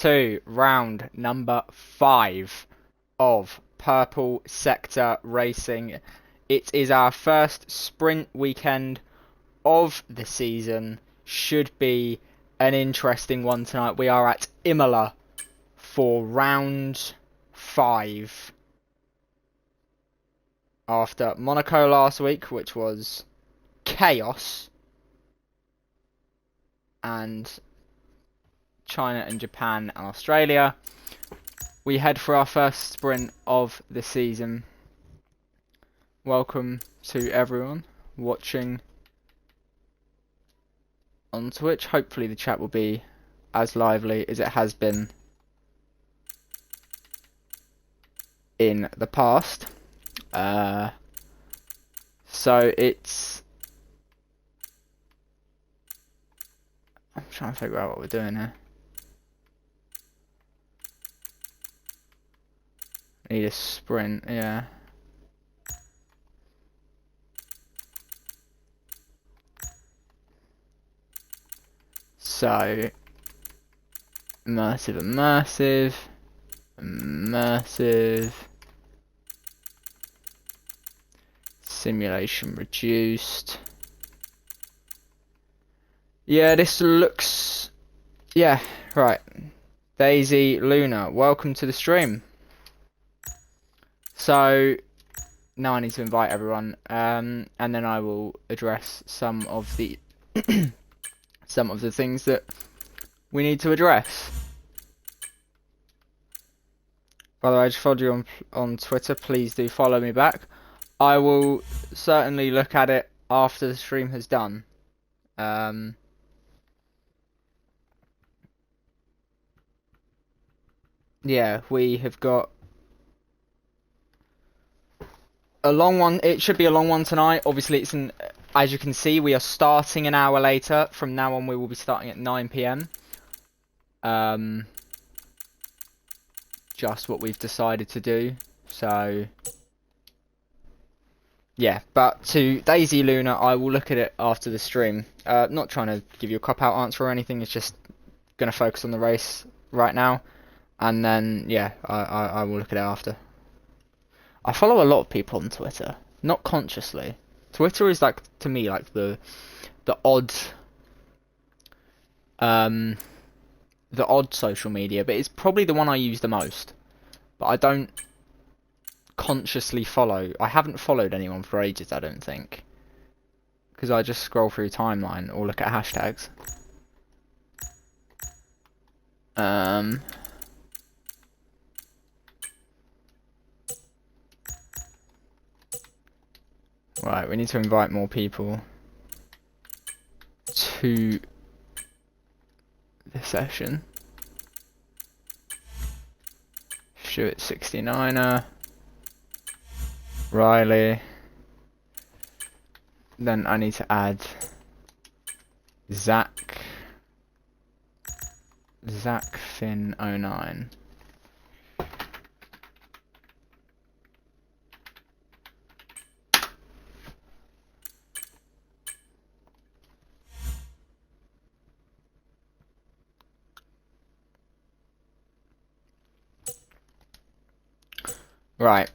to round number 5 of Purple Sector Racing. It is our first sprint weekend of the season. Should be an interesting one tonight. We are at Imola for round 5. After Monaco last week, which was chaos, and China and Japan and Australia, we head for our first sprint of the season. Welcome to everyone watching on Twitch. Hopefully the chat will be as lively as it has been in the past. So it's... I'm trying to figure out what we're doing here. Need a sprint, yeah. So, immersive. Simulation reduced. Yeah, this looks... Yeah, right. Daisy, Luna, welcome to the stream. So, now I need to invite everyone, and then I will address some of the some of the things that we need to address. By the way, I just followed you on Twitter. Please do follow me back. I will certainly look at it after the stream has done. Yeah, we have got a long one. It should be a long one tonight. Obviously, it's as you can see, we are starting an hour later. From now on, we will be starting at 9 PM. Just what we've decided to do. So, yeah. But to Daisy, Luna, I will look at it after the stream. Not trying to give you a cop-out answer or anything. It's just going to focus on the race right now. And then, yeah, I will look at it after. I follow a lot of people on Twitter, not consciously. Twitter is like, to me, like the odd social media, but it's probably the one I use the most. But I don't consciously follow. I haven't followed anyone for ages, I don't think, because I just scroll through timeline or look at hashtags. Right, we need to invite more people to the session. Stuart 69er, Riley. Then I need to add Zach Finn 09. Right.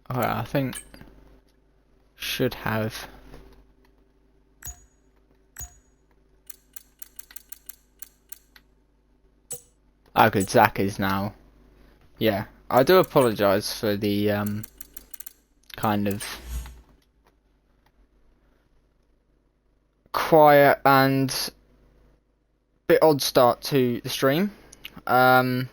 Alright, I think should have good. Zach is now. Yeah, I do apologise for the kind of quiet and bit odd start to the stream. Yeah,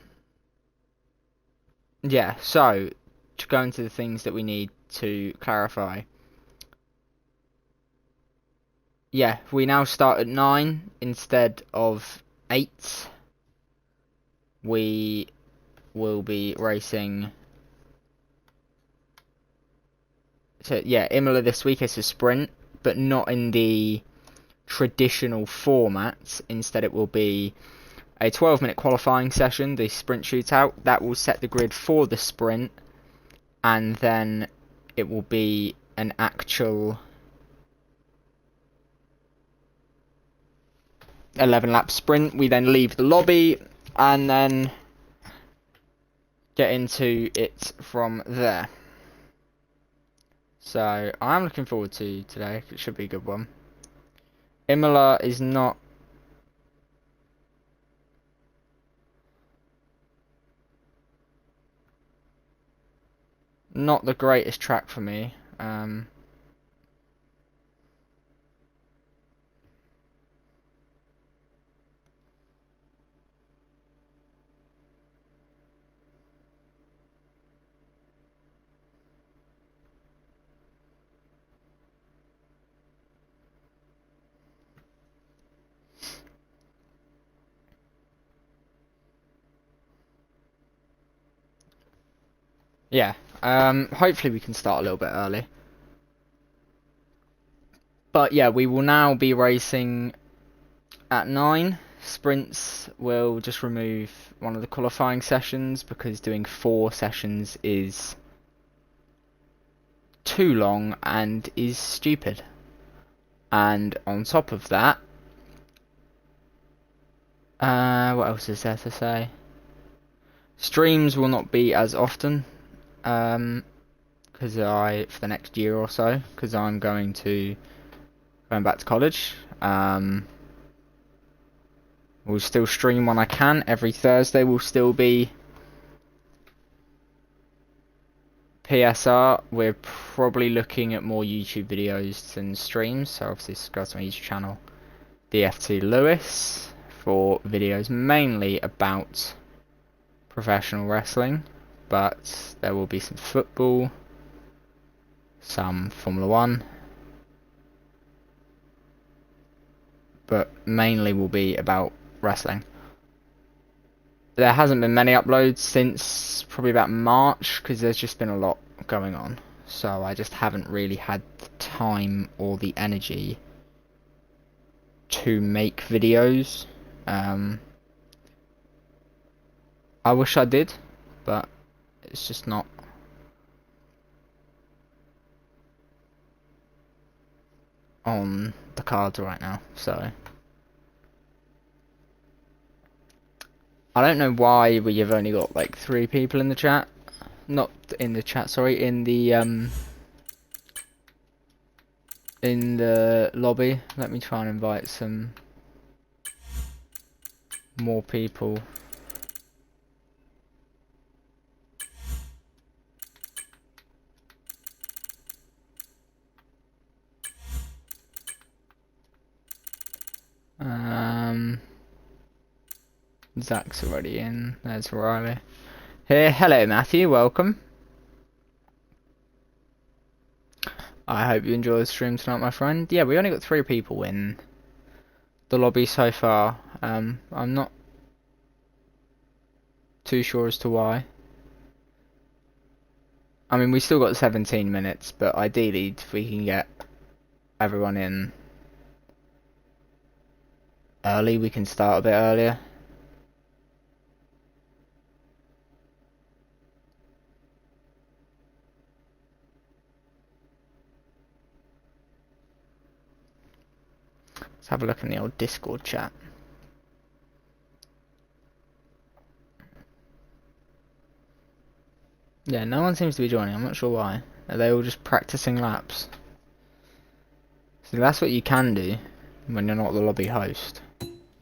so to go into the things that we need to clarify. Yeah, we now start at 9 instead of 8. We will be racing. So yeah, Imola this week is a sprint, but not in the traditional format. Instead, it will be a 12-minute qualifying session, the sprint shootout. That will set the grid for the sprint, and then it will be an actual 11-lap sprint. We then leave the lobby and then get into it from there. So I'm looking forward to today. It should be a good one. Imola is not the greatest track for me. Yeah, hopefully we can start a little bit early. But yeah, we will now be racing at 9. Sprints will just remove one of the qualifying sessions because doing 4 sessions is too long and is stupid. And on top of that, what else is there to say? Streams will not be as often, for the next year or so, because I'm going back to college. We'll still stream when I can. Every Thursday will still be PSR. We're probably looking at more YouTube videos than streams, so obviously subscribe to my YouTube channel, DFT Lewis, for videos mainly about professional wrestling, but there will be some football, some Formula 1, but mainly will be about wrestling. There hasn't been many uploads since probably about March, because there's just been a lot going on, so I just haven't really had the time or the energy to make videos. I wish I did, but it's just not on the cards right now, so I don't know why we have only got like 3 people in the chat. Not in the chat, sorry, in the lobby. Let me try and invite some more people. Zach's already in. There's Riley. Here, hello Matthew, welcome. I hope you enjoy the stream tonight, my friend. Yeah, we only got 3 people in the lobby so far. I'm not too sure as to why. I mean, we still got 17 minutes, but ideally, if we can get everyone in early, we can start a bit earlier. Let's have a look in the old Discord chat. Yeah, no one seems to be joining. I'm not sure why. Are they all just practicing laps? So that's what you can do when you're not the lobby host,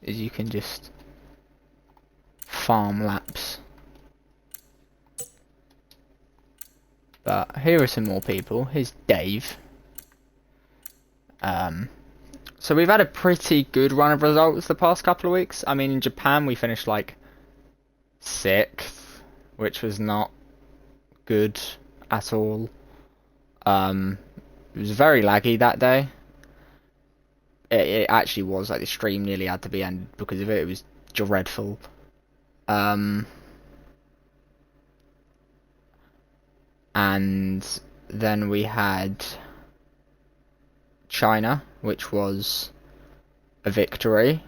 is you can just farm laps. But here are some more people. Here's Dave. So we've had a pretty good run of results the past couple of weeks. I mean, in Japan we finished like 6th, which was not good at all. It was very laggy that day. It actually was, like the stream nearly had to be ended because of it. It was dreadful. And then we had China, which was a victory,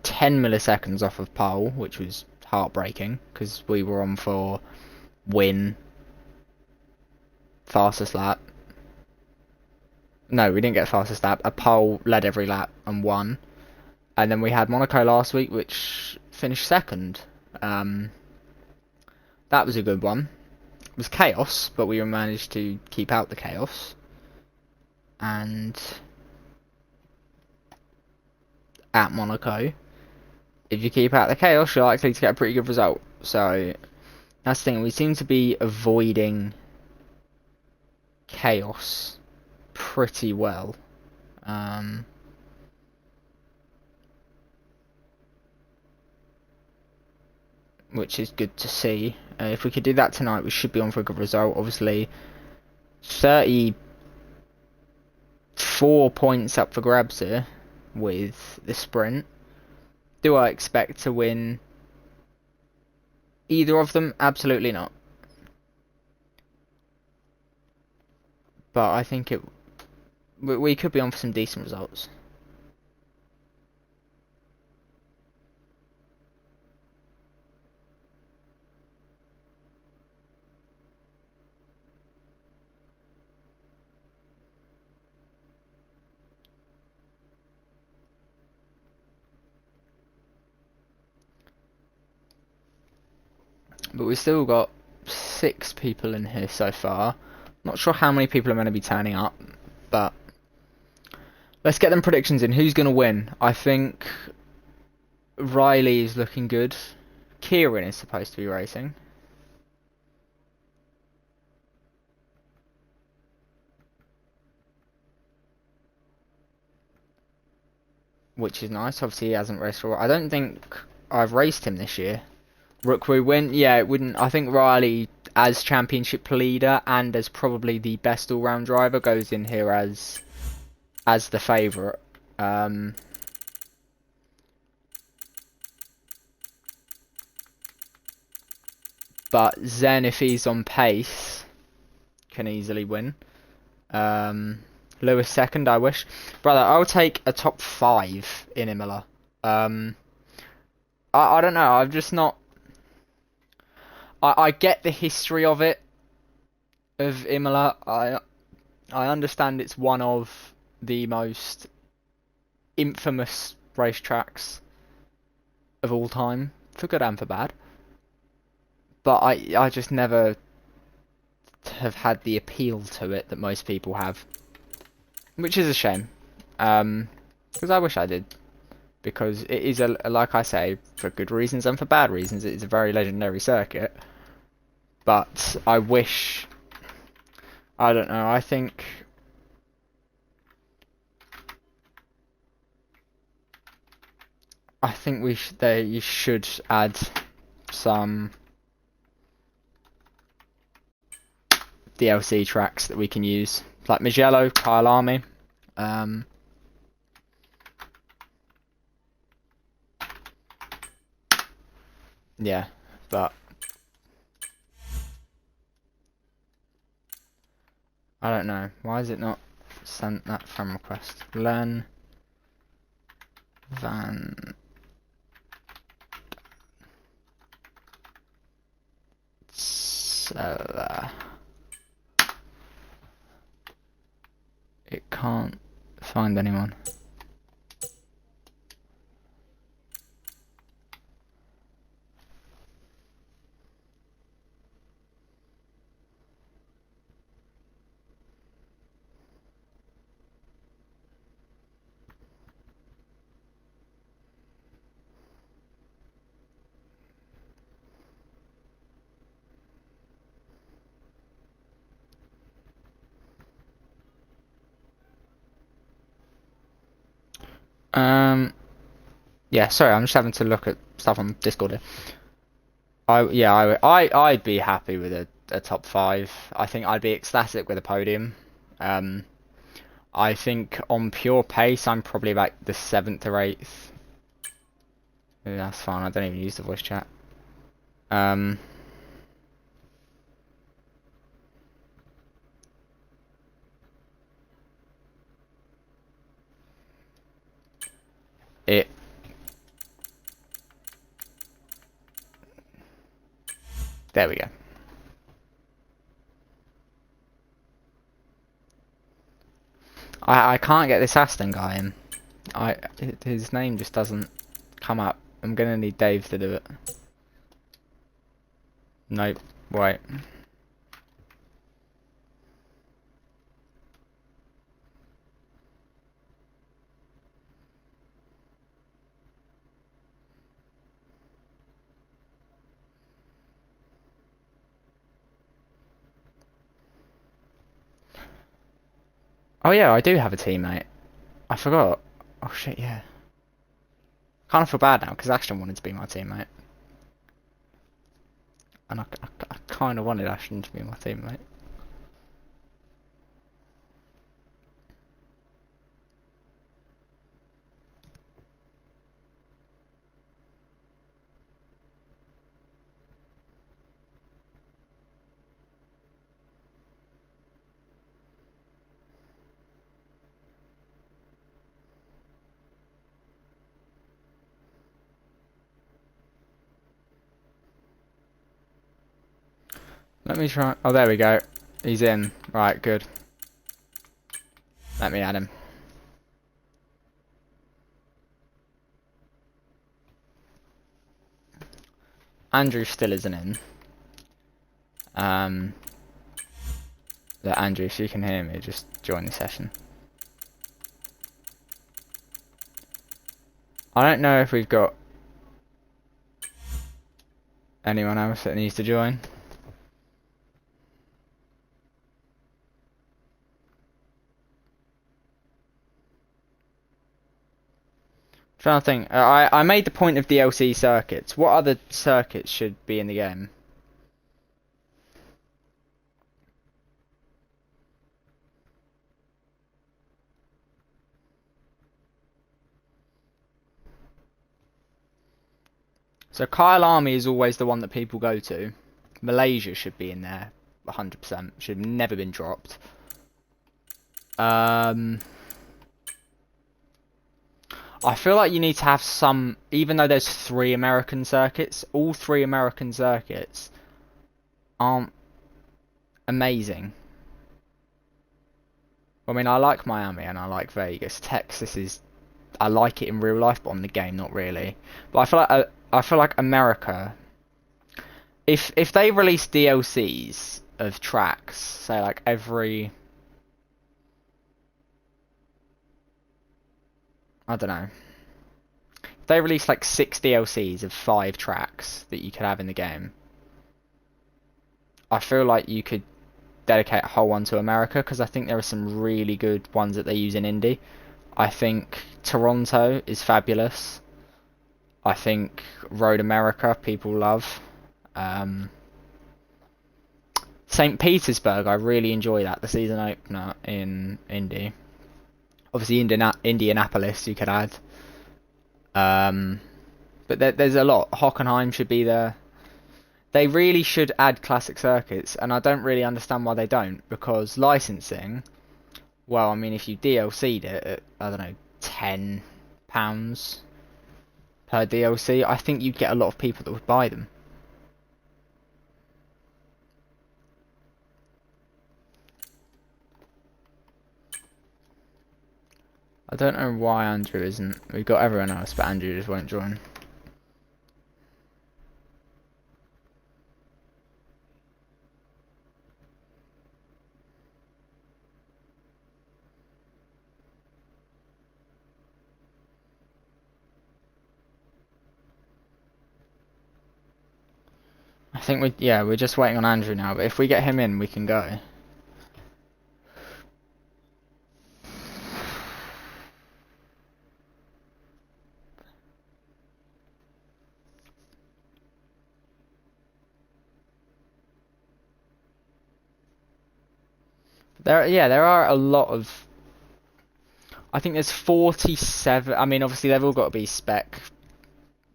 10 milliseconds off of pole, which was heartbreaking because we were on for win, fastest lap. No, we didn't get fastest lap. A pole led every lap and won. And then we had Monaco last week, which finished second. That was a good one. It was chaos, but we managed to keep out the chaos. And at Monaco, if you keep out the chaos, you're likely to get a pretty good result. So that's the thing. We seem to be avoiding chaos pretty well. Which is good to see. If we could do that tonight, we should be on for a good result. Obviously, 34 points up for grabs here with the sprint. Do I expect to win either of them? Absolutely not. But I think we could be on for some decent results. But we've still got 6 people in here so far. Not sure how many people are going to be turning up, but let's get them predictions in. Who's going to win? I think Riley is looking good. Kieran is supposed to be racing. Which is nice. Obviously, he hasn't raced for a while. I don't think I've raced him this year. Rook will win. Yeah, it wouldn't. I think Riley, as championship leader and as probably the best all-round driver, goes in here as the favourite. But Zen, if he's on pace, can easily win. Lewis second, I wish. Brother, I'll take a top 5 in Imola. I don't know. I've just not. I get the history of it, of Imola. I understand it's one of the most infamous racetracks of all time, for good and for bad. But I just never have had the appeal to it that most people have, which is a shame. Because I wish I did. Because it is, like I say, for good reasons and for bad reasons, it is a very legendary circuit. But I wish, I don't know, I think you should add some DLC tracks that we can use, like Mugello, Kyle Army. Yeah, but I don't know. Why is it not sent that friend request? Len Van Seller. It can't find anyone. Yeah, sorry, I'm just having to look at stuff on Discord here. I'd be happy with a top 5. I think I'd be ecstatic with a podium. I think on pure pace, I'm probably about the 7th or 8th. Yeah, that's fine. I don't even use the voice chat. There we go. I can't get this Aston guy in. His name just doesn't come up. I'm gonna need Dave to do it. Nope. Wait. Oh yeah, I do have a teammate. I forgot. Oh shit, yeah. Kind of feel bad now because Ashton wanted to be my teammate, and I kind of wanted Ashton to be my teammate. Let me try. Oh, there we go. He's in. Right, good. Let me add him. Andrew still isn't in. Andrew, if you can hear me, just join the session. I don't know if we've got anyone else that needs to join. Trying to think. I made the point of DLC circuits. What other circuits should be in the game? So Kyle Army is always the one that people go to. Malaysia should be in there, 100%. Should have never been dropped. I feel like you need to have some, even though there's 3 American circuits, all 3 American circuits aren't amazing. I mean, I like Miami and I like Vegas. Texas is, I like it in real life, but on the game, not really. But I feel like America, if they release DLCs of tracks, say like every, I don't know. If they release like 6 DLCs of 5 tracks that you could have in the game, I feel like you could dedicate a whole one to America, because I think there are some really good ones that they use in Indy. I think Toronto is fabulous. I think Road America people love. St. Petersburg, I really enjoy that, the season opener in Indy. Obviously Indianapolis you could add. But there's a lot. Hockenheim should be there. They really should add classic circuits, and I don't really understand why they don't, because licensing, well, I mean, if you DLC'd it at, I don't know, £10 per DLC, I think you'd get a lot of people that would buy them. I don't know why Andrew isn't. We've got everyone else, but Andrew just won't join. I think we're just waiting on Andrew now, but if we get him in, we can go. There are a lot of, I think there's 47, I mean, obviously they've all got to be spec,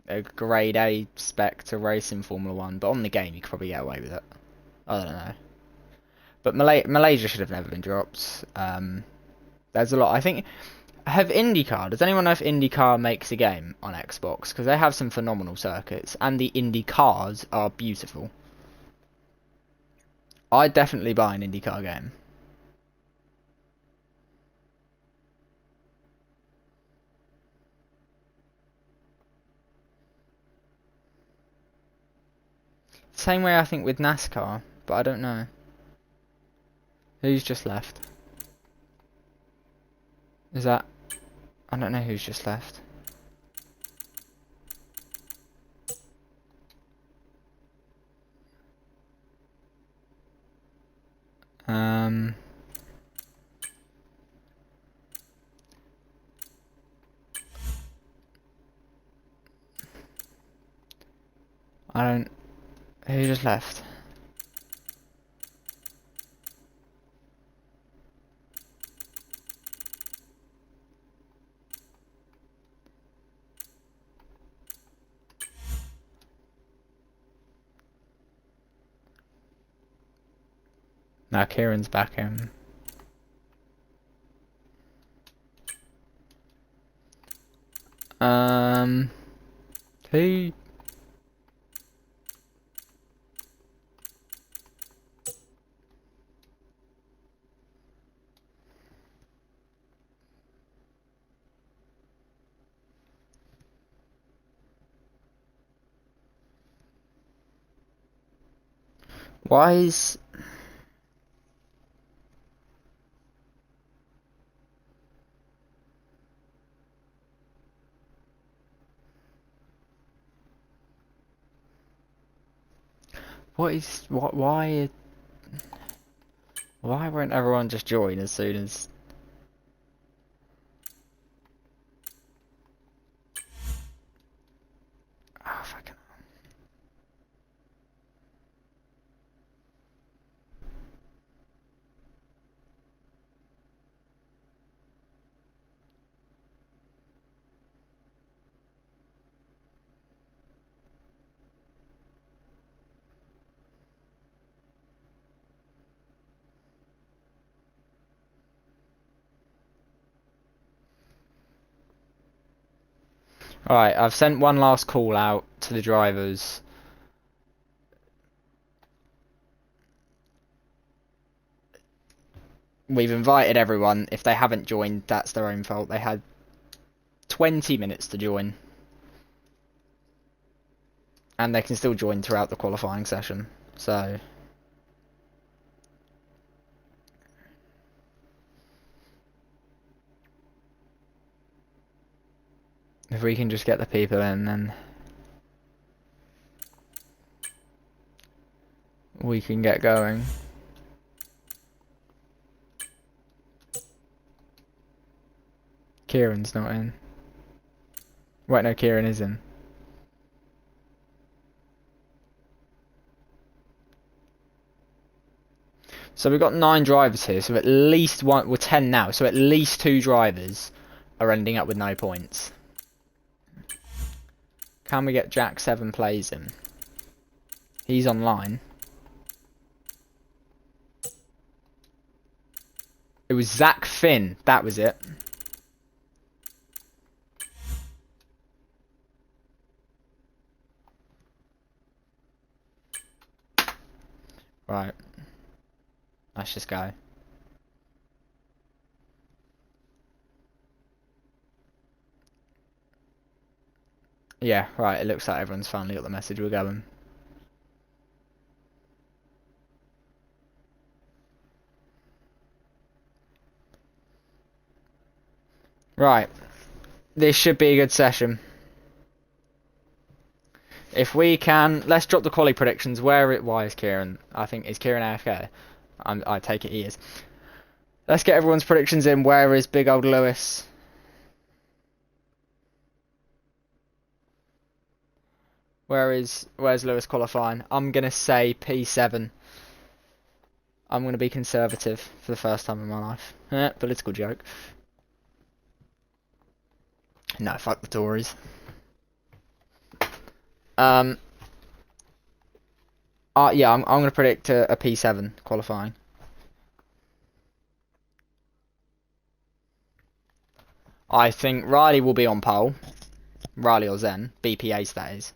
a grade A spec to race in Formula 1, but on the game you could probably get away with it. I don't know. But Malaysia should have never been dropped. There's a lot. I think, does anyone know if IndyCar makes a game on Xbox? Because they have some phenomenal circuits, and the Indy cars are beautiful. I'd definitely buy an IndyCar game. Same way I think with NASCAR, but I don't know. Who's just left? Is that... I don't know who's just left. I don't... Who just left? No, Kieran's back in. Who? Why is... What is... What? Why... Why won't everyone just join as soon as... Oh, fucking... Alright, I've sent one last call out to the drivers. We've invited everyone. If they haven't joined, that's their own fault. They had 20 minutes to join. And they can still join throughout the qualifying session. So... If we can just get the people in, then... we can get going. Kieran's not in. Wait, no, Kieran is in. So we've got 9 drivers here, so at least one... We're 10 now, so at least 2 drivers are ending up with no points. Can we get Jack 7 plays in? He's online. It was Zach Finn, that was it. Right. Let's just go. Yeah, right, it looks like everyone's finally got the message, we're going. Right. This should be a good session. If we can, let's drop the quali predictions. Why is Kieran? I think, is Kieran AFK? I take it he is. Let's get everyone's predictions in. Where is big old Lewis? Where's Lewis qualifying? I'm gonna say P7. I'm gonna be conservative for the first time in my life. Political joke. No, fuck the Tories. Yeah, I'm gonna predict a P7 qualifying. I think Riley will be on pole. Riley or Zen, BPA that is.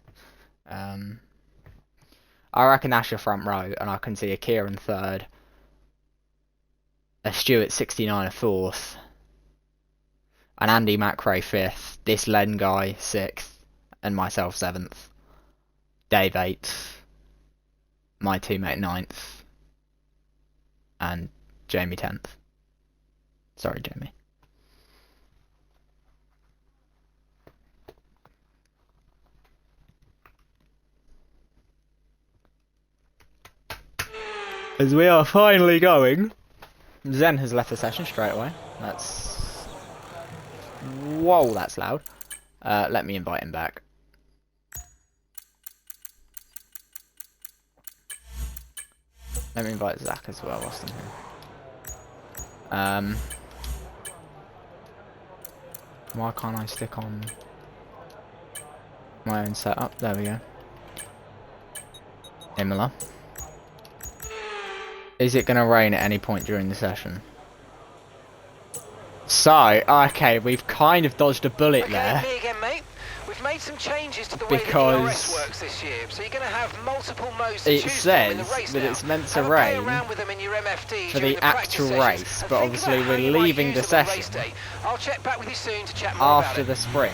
I reckon that's your front row, and I can see a Kieran third, a Stuart 69 fourth, an Andy McRae fifth, this Len guy sixth, and myself seventh, Dave eighth, my teammate ninth, and Jamie 10th. Sorry, Jamie. As we are finally going, Zen has left the session straight away. That's... Whoa, that's loud. Let me invite him back. Let me invite Zach as well whilst I'm here. Why can't I stick on my own setup? There we go. Imola. Is it going to rain at any point during the session? So, okay, we've kind of dodged a bullet there. Me again, mate. We've made some changes to the way the DRS works this year, so you're going to have multiple modes to choose from in the race that now. it's meant to rain for the actual race, but obviously we're leaving the session I'll check back with you soon to chat more after about the spring.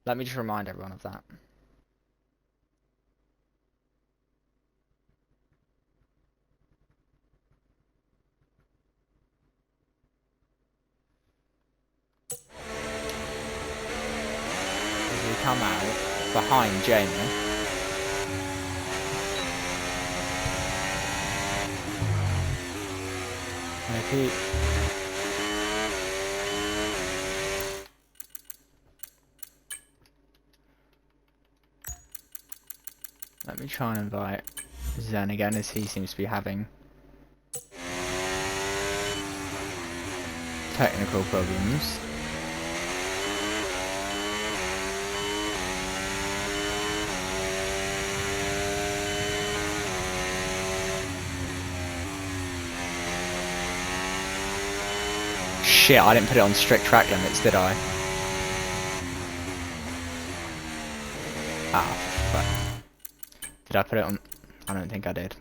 Let me just remind everyone of that. As we come out behind Jamie. Okay. Let me try and invite Zen again, as he seems to be having technical problems. Shit, I didn't put it on strict track limits, did I? Ah, fuck. Did I put it on? I don't think I did.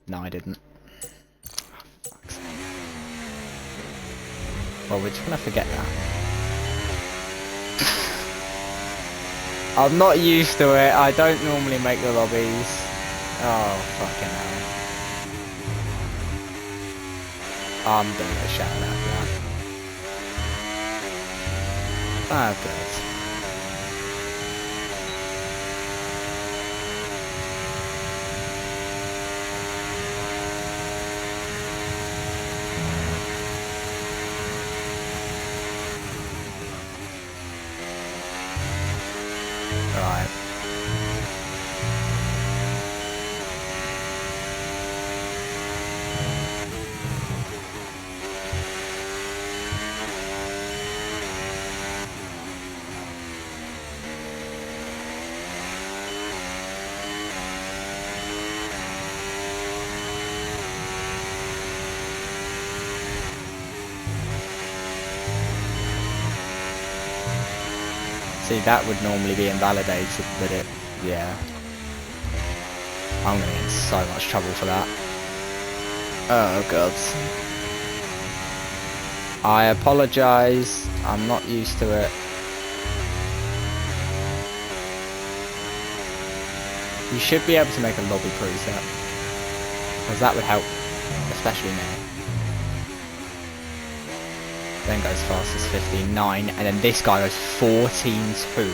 No, I didn't. Oh, fuck's sake. Well, we're just gonna forget that. I'm not used to it. I don't normally make the lobbies. Oh, fucking hell. I'm gonna get shouted out for that. Oh, good. Right. See, that would normally be invalidated, but it, yeah. I'm gonna get in so much trouble for that. Oh god. I apologise, I'm not used to it. You should be able to make a lobby preset, because that would help, especially me. Then goes fast as 15.9, and then this guy goes 14.2.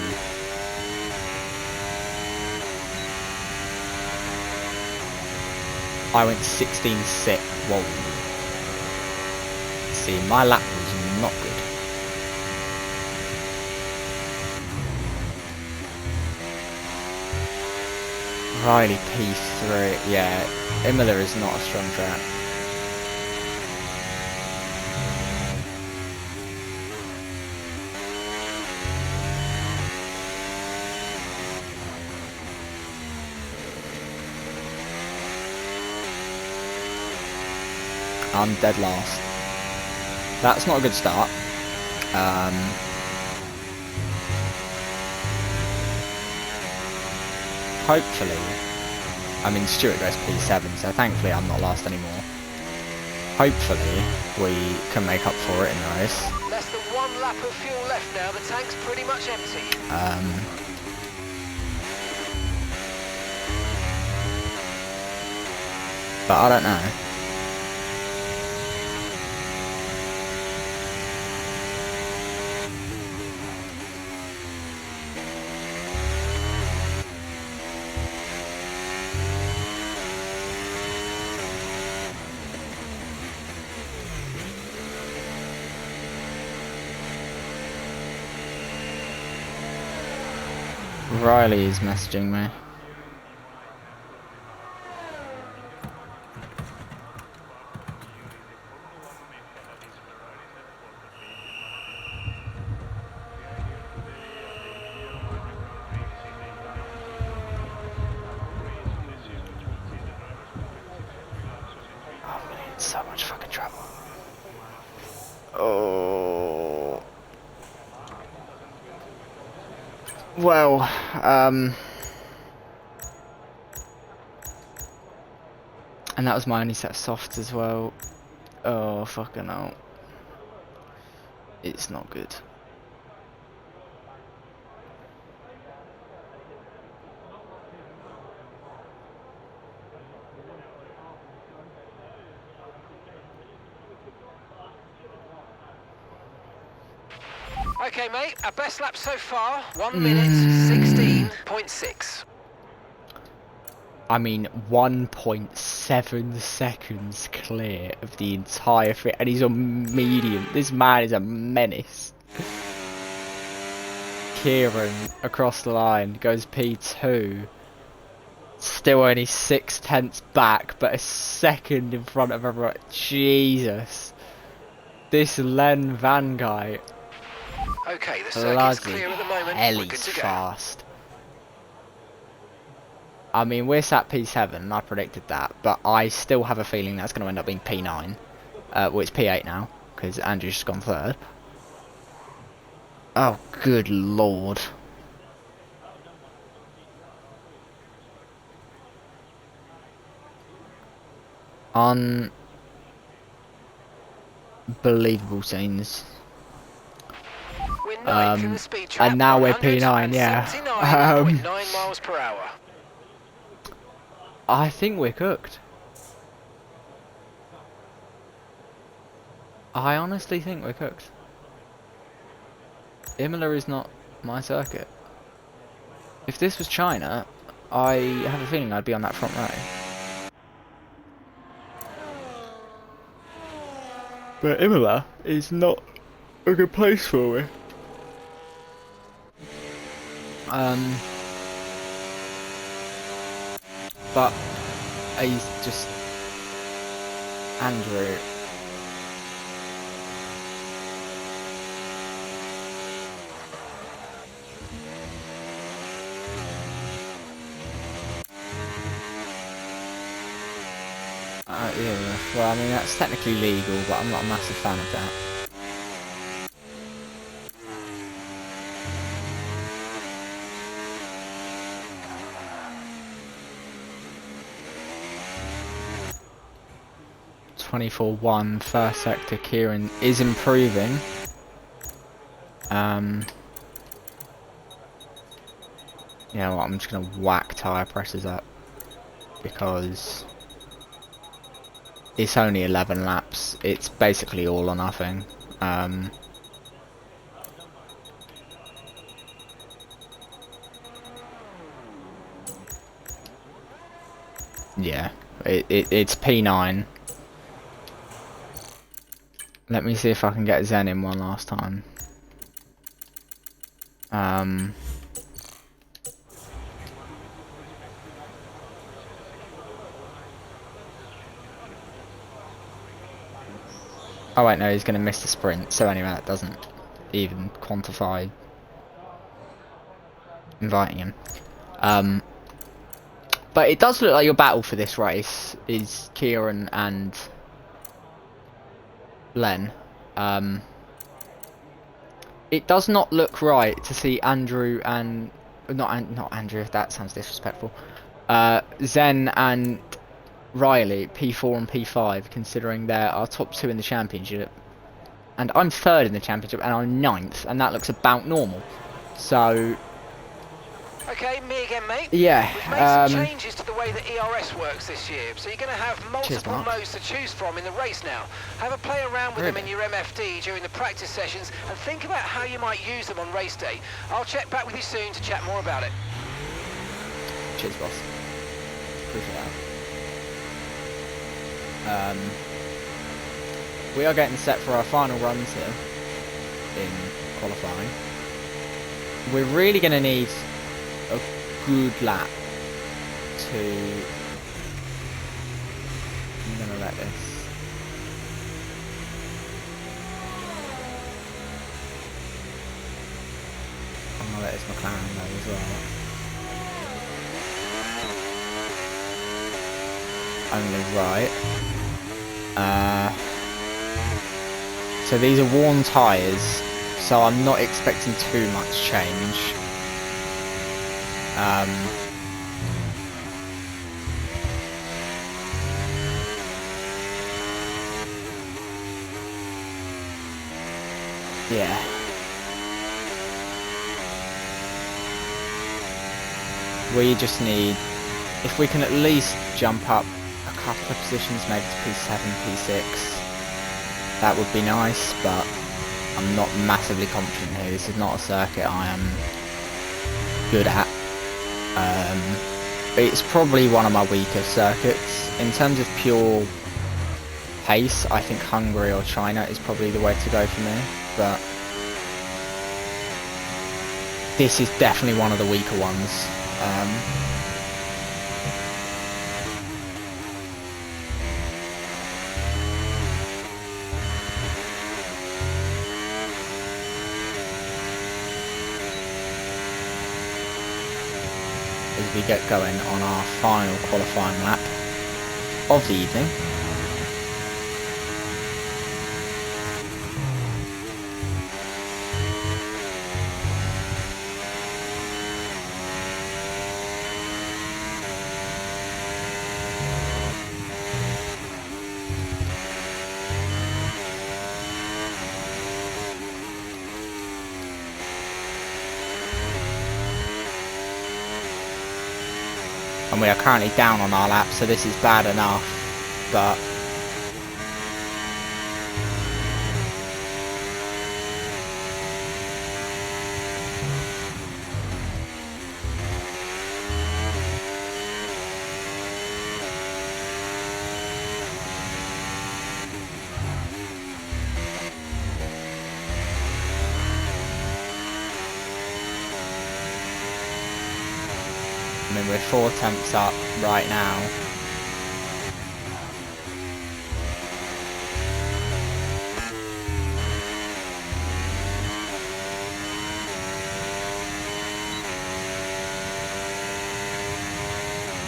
I went 16.6. Whoa. See, my lap was not good. Riley P3. Yeah, Imola is not a strong track. I'm dead last. That's not a good start. hopefully, I mean Stuart goes P7, so thankfully I'm not last anymore. Hopefully we can make up for it in the race. Less than 1 lap of fuel left now, the tank's pretty much empty. But I don't know. Riley is messaging me. I'm in so much fucking trouble. Oh. Well, and that was my only set of softs as well. Oh, fucking hell. It's not good. Okay, mate, our best lap so far, 1 minute 16.6. I mean, 1.7 seconds clear of the entire fit, and he's on medium. This man is a menace. Kieran across the line goes P2. Still only 6/10 back, but a second in front of everyone. Jesus. This Len Van guy. Okay, the circuit's clear at the moment. We're good to go. Fast. I mean, we're sat P7, and I predicted that, but I still have a feeling that's going to end up being P9. Well, it's P8 now, because Andrew's just gone third. Oh, good lord. Unbelievable scenes. We're ninth in the speed trap, and now we're P9, yeah. 79.9 miles per hour. I think we're cooked. I honestly think we're cooked. Imola is not my circuit. If this was China, I have a feeling I'd be on that front row. But Imola is not a good place for me. But he's just Andrew. Yeah, well, I mean, that's technically legal, but I'm not a massive fan of that. (24-1) first sector. Kieran is improving. You know what? I'm just gonna whack tyre pressures up because it's only 11 laps. It's basically all or nothing. Yeah, it's P9. Let me see if I can get Zen in one last time. Oh wait, no, he's going to miss the sprint. So anyway, that doesn't even quantify inviting him. But it does look like your battle for this race is Kieran and Len. It does not look right to see Andrew and not Andrew, that sounds disrespectful. Zen and Riley, P4 and P5, considering they're our top 2 in the championship. And I'm 3rd in the championship, and I'm 9th, and that looks about normal. So... Okay, me again, mate. Yeah. We've made some changes to the way that ERS works this year, so you're going to have multiple modes to choose from in the race now. Have a play around with them in your MFD during the practice sessions, and think about how you might use them on race day. I'll check back with you soon to chat more about it. Cheers, boss. Appreciate that. We are getting set for our final runs here in qualifying. We're really going to need a good lap to... I'm going to let this... I'm going to let this McLaren go as well. Only right. So these are worn tyres, so I'm not expecting too much change. Yeah. We just need, if we can at least jump up a couple of positions, maybe to P7, P6, that would be nice, but I'm not massively confident here. This is not a circuit I am good at. It's probably one of my weaker circuits. In terms of pure pace, I think Hungary or China is probably the way to go for me, but this is definitely one of the weaker ones. As we get going on our final qualifying lap of the evening. And we are currently down on our lap, so this is bad enough, but I mean, we're 4 tenths up right now.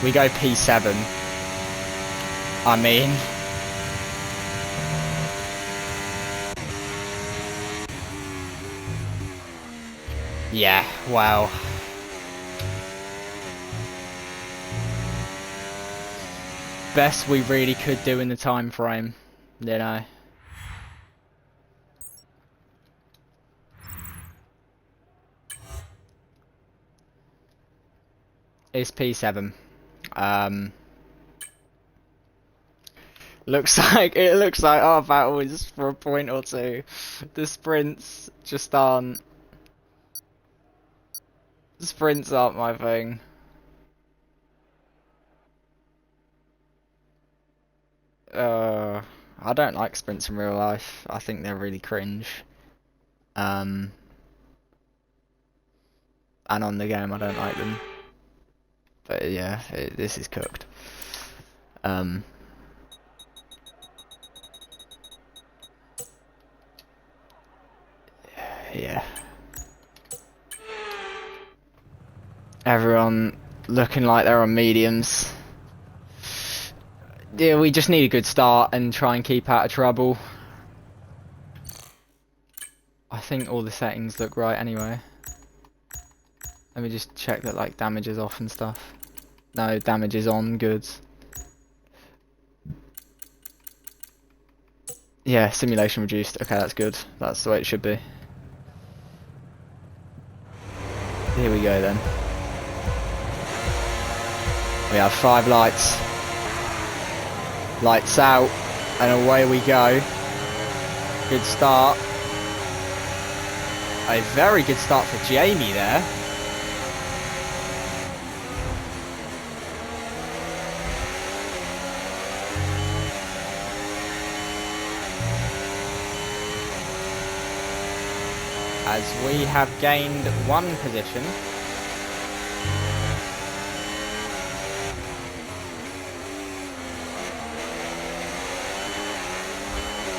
We go P7. I mean... yeah, wow. Best we really could do in the time frame, you know. It's P7. Looks like our battle is for a point or two. The sprints just aren't. Sprints aren't my thing. I don't like sprints in real life. I think they're really cringe. And on the game, I don't like them. But yeah, this is cooked. Yeah. Everyone looking like they're on mediums. Yeah, we just need a good start and try and keep out of trouble. I think all the settings look right anyway. Let me just check that like damage is off and stuff. No, damage is on, good. Yeah, simulation reduced. Okay, that's good. That's the way it should be. Here we go then. We have 5 lights. Lights out, and away we go. Good start. A very good start for Jamie there. As we have gained 1 position.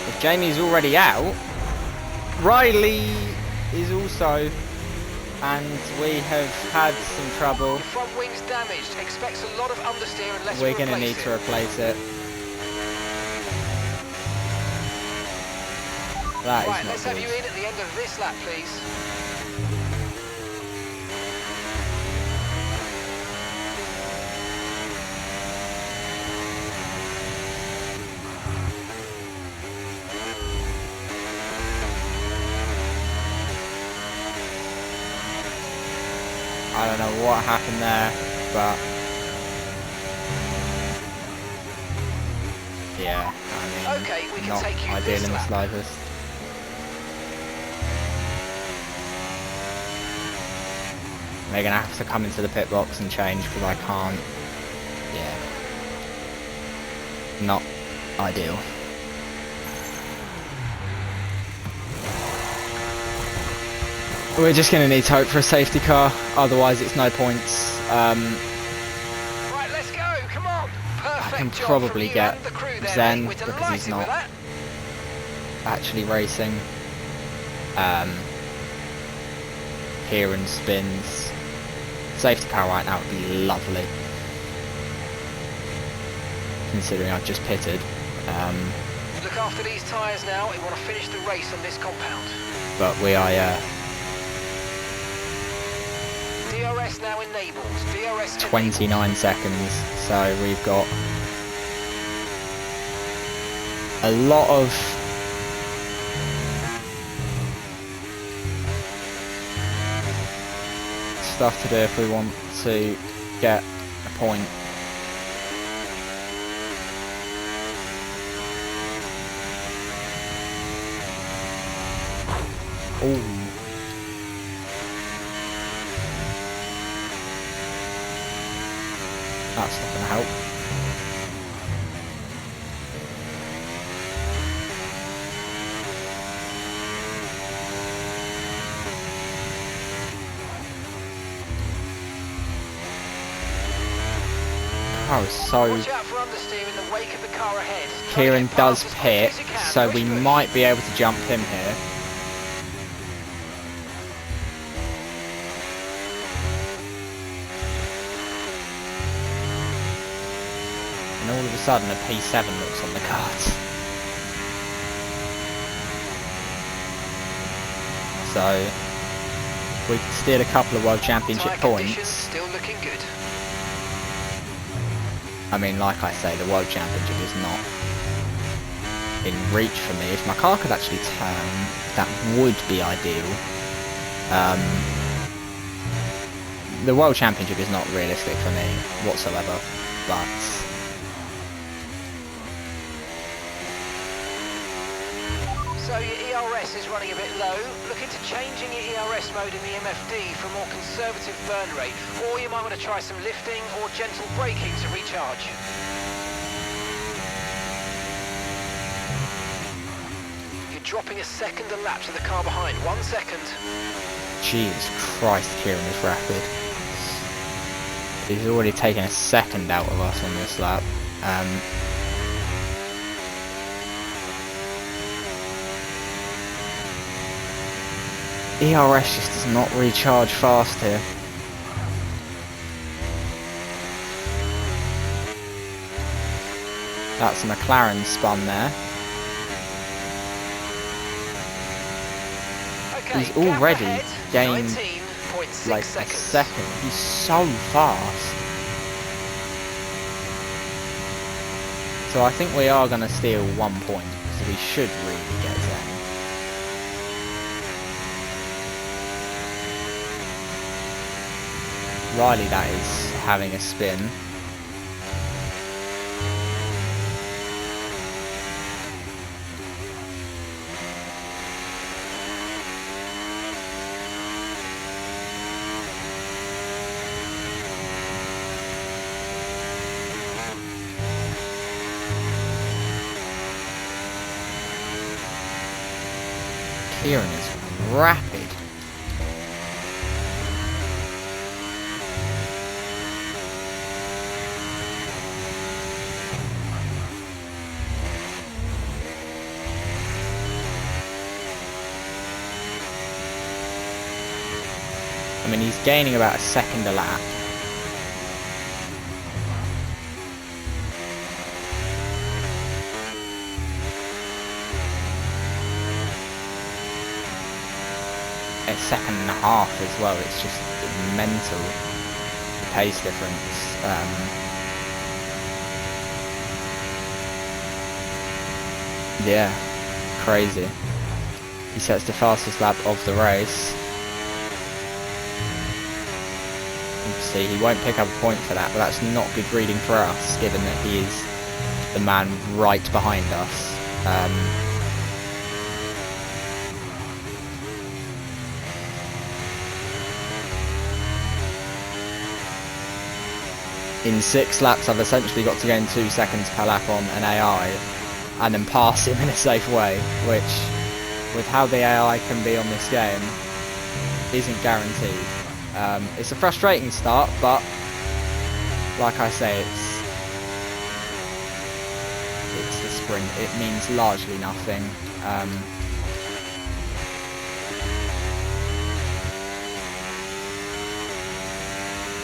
If Jamie's already out, Riley is also, and we have had some trouble. Your front wing's damaged. Expects a lot of understeer unless we're going to need to replace it. That right, is not let's good. have you in at the end of this lap, please. I don't know what happened there, but yeah, I mean, okay, we can not take you ideal this in the lap. slightest. They're gonna have to come into the pit box and change because I can't. Yeah, not ideal. We're just going to need to hope for a safety car, otherwise it's no points. Right, let's go, come on. Perfect I can job probably from you get and the crew there, Zen mate. We're because delighted he's with not that. actually racing. Kieran spins. Safety car right now would be lovely, considering I've just pitted. Look after these tyres now. We want to finish the race on this compound. But we are, DRS now enabled. DRS 29 seconds, so we've got a lot of stuff to do if we want to get a point. Ooh. That's not going to help. Car is so... Watch out for understeer in the wake of the car ahead. Kieran does pit, as you can. so we Push. might be able to jump him here. And all of a sudden a P7 looks on the cards. So we steered a couple of World Championship Tyre points. conditions still looking good. I mean, like I say, the World Championship is not in reach for me. If my car could actually turn, that would be ideal. The World Championship is not realistic for me whatsoever, but So your ERS is running a bit low. Look into changing your ERS mode in the MFD for a more conservative burn rate, or you might want to try some lifting or gentle braking to recharge. You're dropping a second a lap to the car behind. 1 second. Jesus Christ, Kieran is rapid. He's already taken a second out of us on this lap. ERS just does not recharge fast here. That's a McLaren spun there. Okay, He's already ahead, gained 19, 1.6 like seconds. a second. He's so fast. So I think we are going to steal 1 point, so we should really get Zen. Riley, that is having a spin. Kieran is rapid. I mean, he's gaining about a second a lap. A second and a half as well. It's just mental, the pace difference. Yeah, crazy. He sets the fastest lap of the race. See, he won't pick up a point for that, but that's not good reading for us, given that he is the man right behind us. In 6 laps, I've essentially got to gain 2 seconds per lap on an AI, and then pass him in a safe way, which, with how the AI can be on this game, isn't guaranteed. It's a frustrating start, but like I say, it's the sprint. It means largely nothing.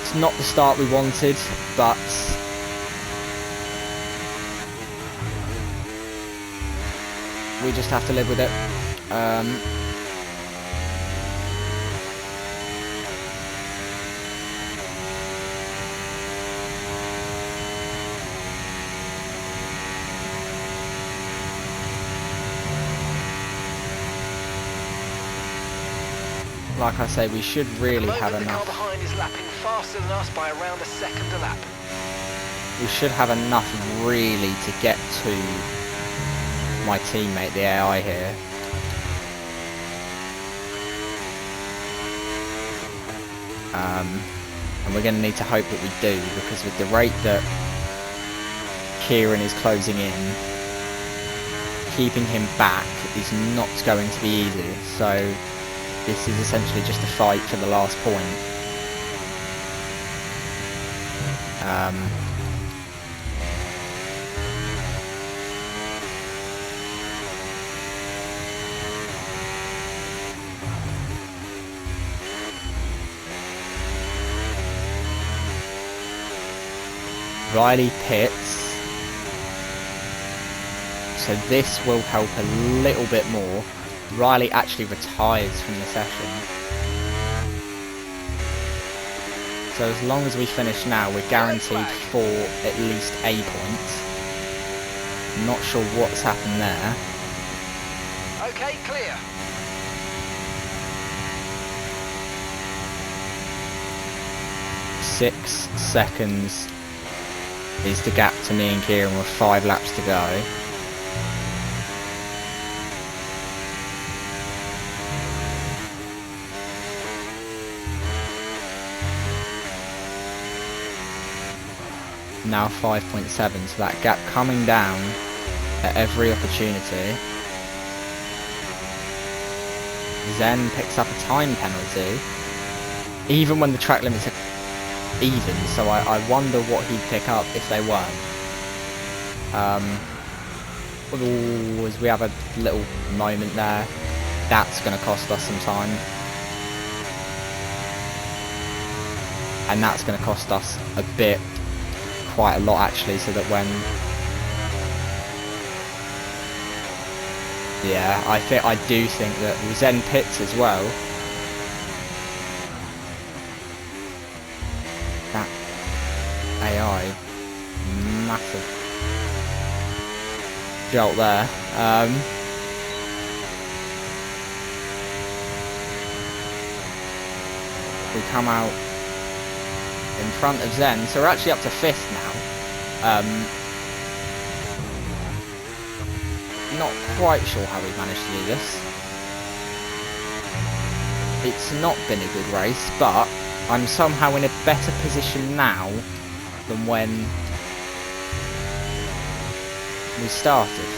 It's not the start we wanted, but we just have to live with it. Like I say, we should really have enough. The car behind is lapping faster than us by around a second a lap. We should have enough really to get to my teammate, the AI here. And we're going to need to hope that we do, because with the rate that Kieran is closing in, keeping him back is not going to be easy. So this is essentially just a fight for the last point. Riley pits, so this will help a little bit more. Riley actually retires from the session, so as long as we finish now, we're guaranteed for at least a point. I'm not sure what's happened there. Okay, clear. Six seconds is the gap to me and Kieran with 5 laps to go. Now 5.7, so that gap coming down at every opportunity. Zen picks up a time penalty, even when the track limits are even, so I wonder what he'd pick up if they weren't. As we have a little moment there, that's going to cost us some time. And that's going to cost us a bit, quite a lot actually, so that when... Yeah, I do think that Zen pits as well. jolt there. We come out in front of Zen, so we're actually up to 5th now. Not quite sure how we managed to do this. It's not been a good race, but I'm somehow in a better position now than when we started.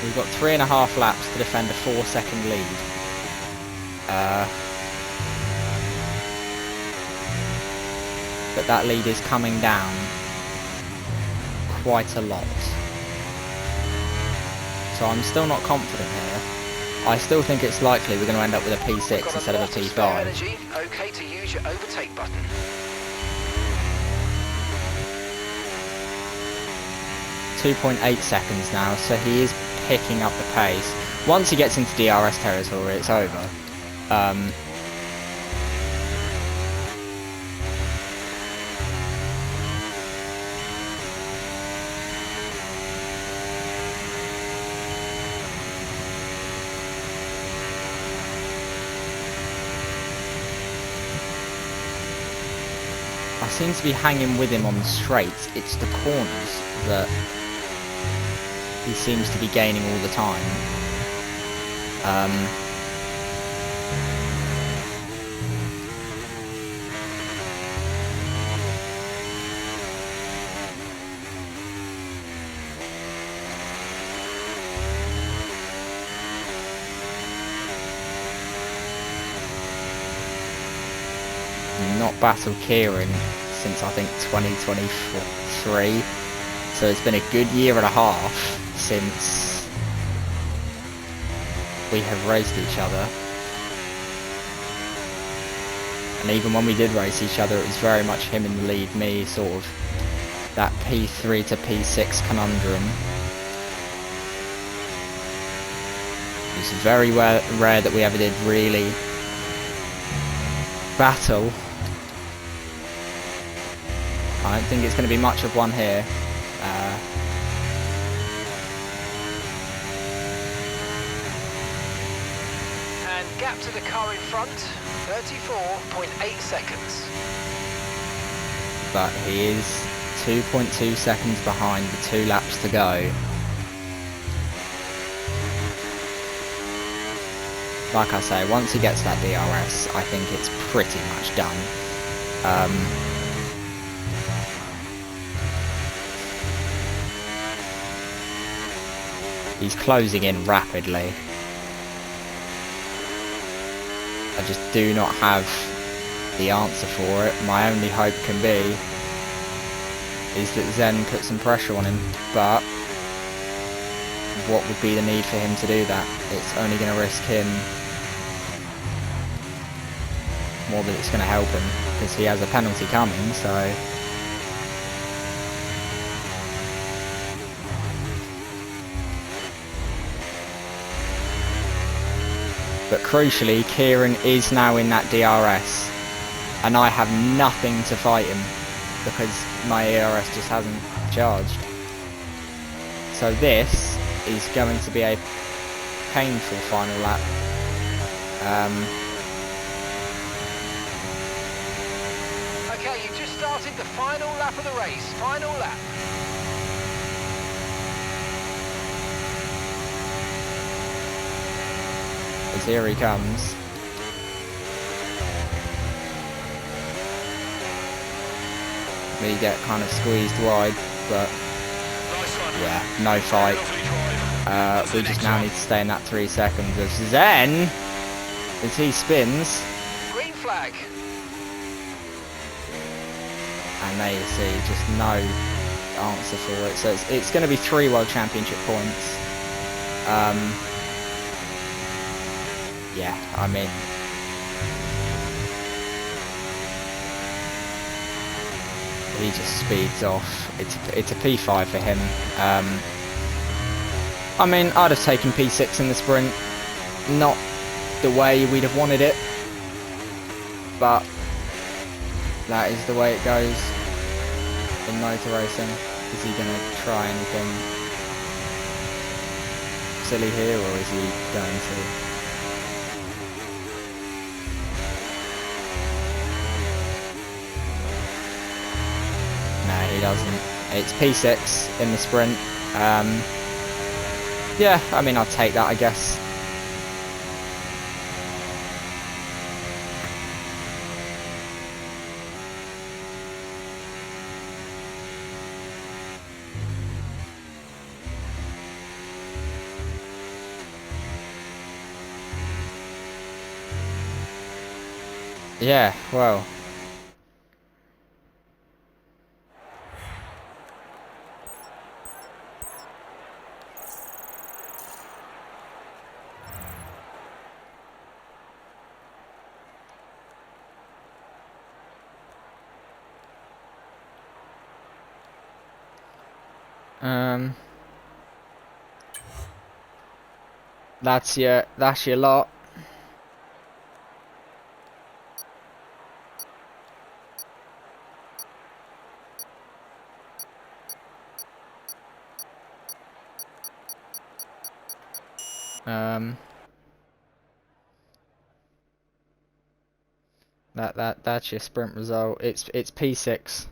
We've got 3.5 laps to defend a 4-second lead. But that lead is coming down quite a lot. So I'm still not confident here. I still think it's likely we're going to end up with a P6 instead of a P5. Energy. Okay to use your overtake button. 2.8 seconds now, so he is picking up the pace. Once he gets into DRS territory, it's over. I seem to be hanging with him on the straights. It's the corners that he seems to be gaining all the time. Not battled Kieran since I think 2023, so it's been a good year and a half since we have raced each other. And even when we did race each other, it was very much him in the lead, me sort of that P3 to P6 conundrum. It was very rare that we ever did really battle. I don't think it's going to be much of one here. And gap to the car in front, 34.8 seconds. But he is 2.2 seconds behind with 2 laps to go. Like I say, once he gets that DRS, I think it's pretty much done. He's closing in rapidly. I just do not have the answer for it. My only hope can be is that Zen puts some pressure on him, but what would be the need for him to do that? It's only going to risk him more than it's going to help him, because he has a penalty coming, so... But crucially, Kieran is now in that DRS, and I have nothing to fight him because my ERS just hasn't charged. So this is going to be a painful final lap. Okay, you've just started the final lap of the race. Final lap. As here he comes. We get kind of squeezed wide, but yeah, no fight. We just now need to stay in that 3 seconds of Zen as he spins. Green flag. And there you see, just no answer for it. So it's going to be 3 World Championship points. Yeah, I mean, he just speeds off. It's a P5 for him. I mean, I'd have taken P6 in the sprint. Not the way we'd have wanted it. but that is the way it goes in motor racing. Is he going to try anything silly here, or is he going to? No, he doesn't. It's P6 in the sprint. Yeah, I mean, I'll take that, I guess. Yeah, well. That's your lot. That's your sprint result. It's P6.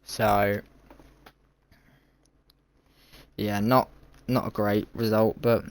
So yeah, not a great result, but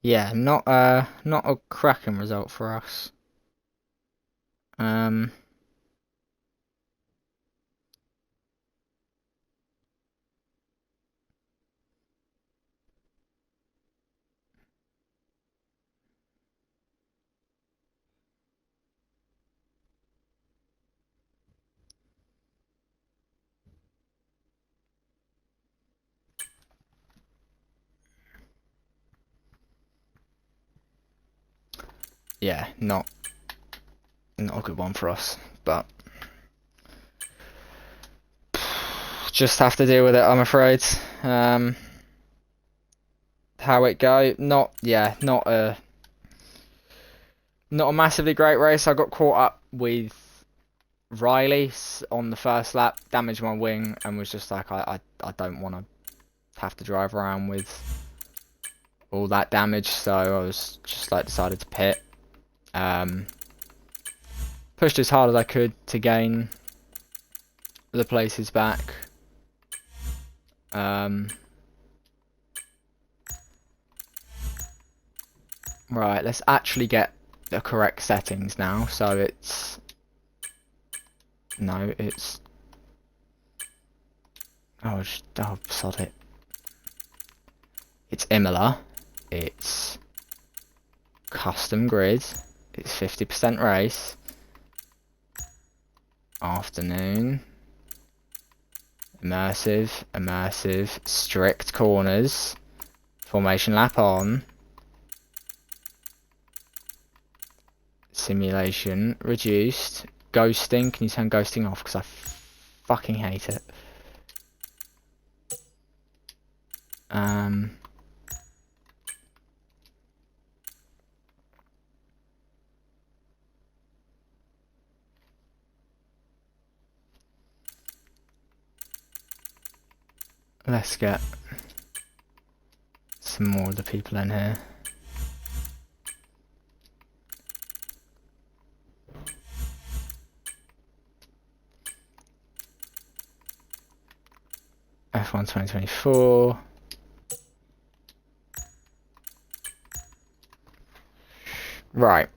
yeah, not a cracking result for us. Yeah, not a good one for us, but just have to deal with it, I'm afraid. How it go? Not a massively great race. I got caught up with Riley on the first lap, damaged my wing, and was just like, I don't want to have to drive around with all that damage, so I was just like decided to pit. Pushed as hard as I could to gain the places back. Right, let's actually get the correct settings now. So it's oh sod it. It's Imola. It's custom grid. It's 50% race. Afternoon. Immersive. Strict corners. Formation lap on. Simulation reduced. Ghosting. Can you turn ghosting off? Because I fucking hate it. Let's get some more of the people in here. F1 2024. Right.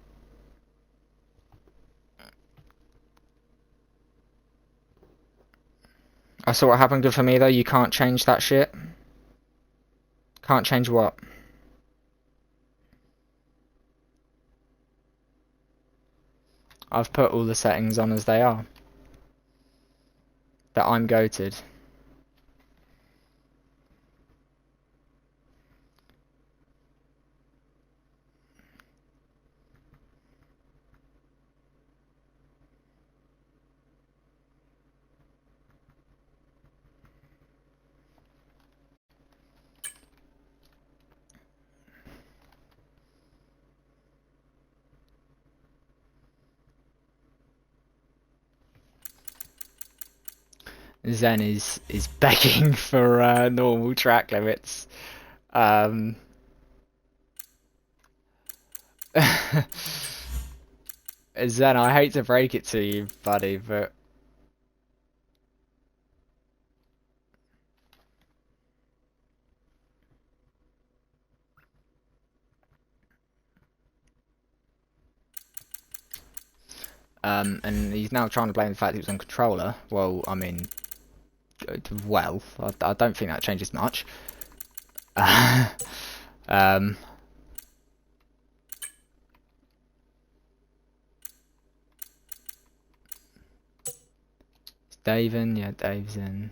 saw what happened. Good for me though. You can't change that shit. Can't change what? I've put all the settings on as they are. That I'm goated. Zen is begging for normal track limits. Zen, I hate to break it to you, buddy, but and he's now trying to blame the fact he was on controller. Well, I mean, well, I don't think that changes much. Is Dave in? Yeah, Dave's in.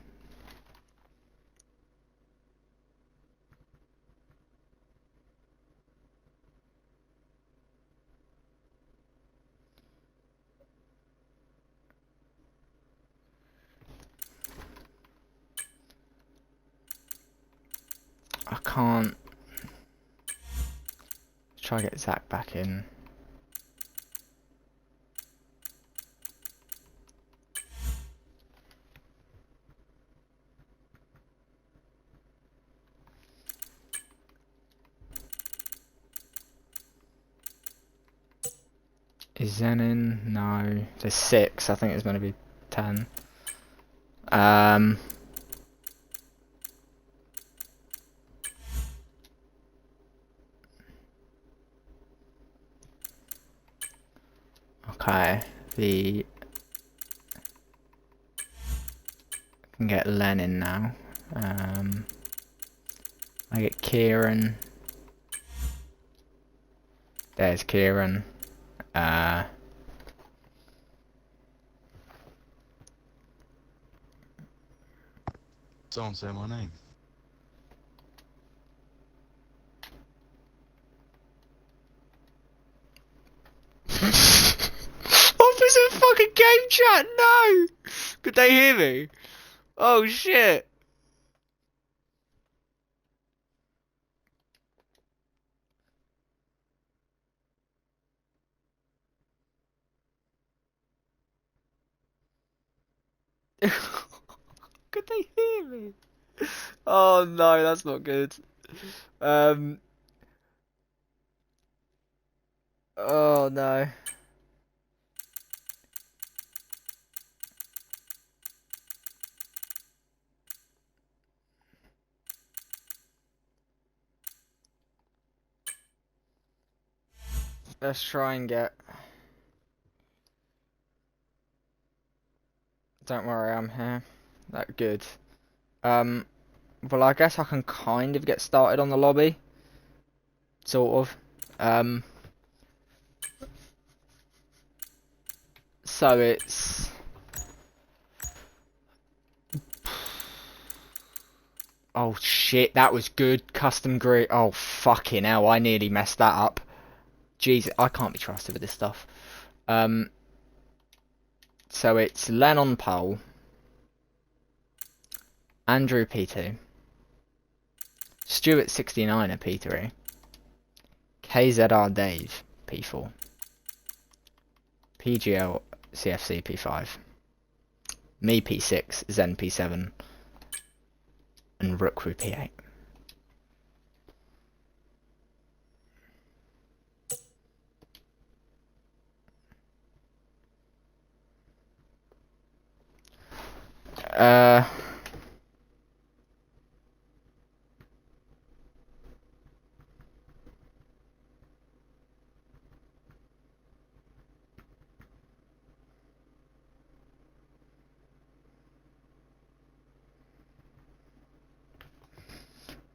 I can't try to get Zach back in. Is Zen in? No. There's 6. I think it's going to be 10. Okay. I can get Len in now. I get Kieran. There's Kieran. Don't say my name. Officer fucking game chat, no! Could they hear me? Oh shit. Could they hear me? Oh no, that's not good. Oh no. Let's try and get... Don't worry, I'm here. That good. Well, I guess I can kind of get started on the lobby. Sort of. So it's... Oh shit, that was good. Custom grid. Oh fucking hell, I nearly messed that up. Jesus, I can't be trusted with this stuff. So it's Len on pole. Andrew P2. Stuart 69 at P3. KZR Dave P4. PGL CFC P5. Me P6, Zen P7. And Rookru P8.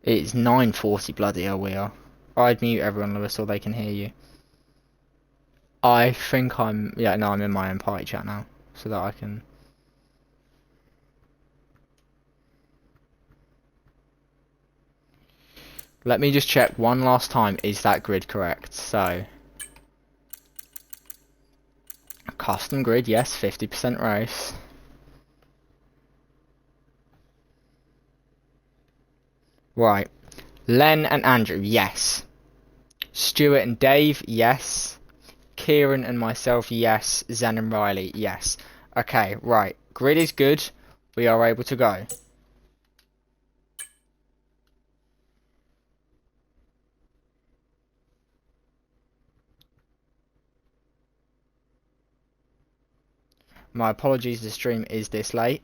It's 9:40, bloody hell we are. I'd mute everyone, Lewis, so they can hear you. I think I'm... Yeah, no, I'm in my own party chat now, so that I can... Let me just check one last time, is that grid correct? So... Custom grid, yes, 50% race. Right. Len and Andrew, yes. Stuart and Dave, yes. Kieran and myself, yes. Zen and Riley, yes. Okay, right. Grid is good. We are able to go. My apologies, the stream is this late.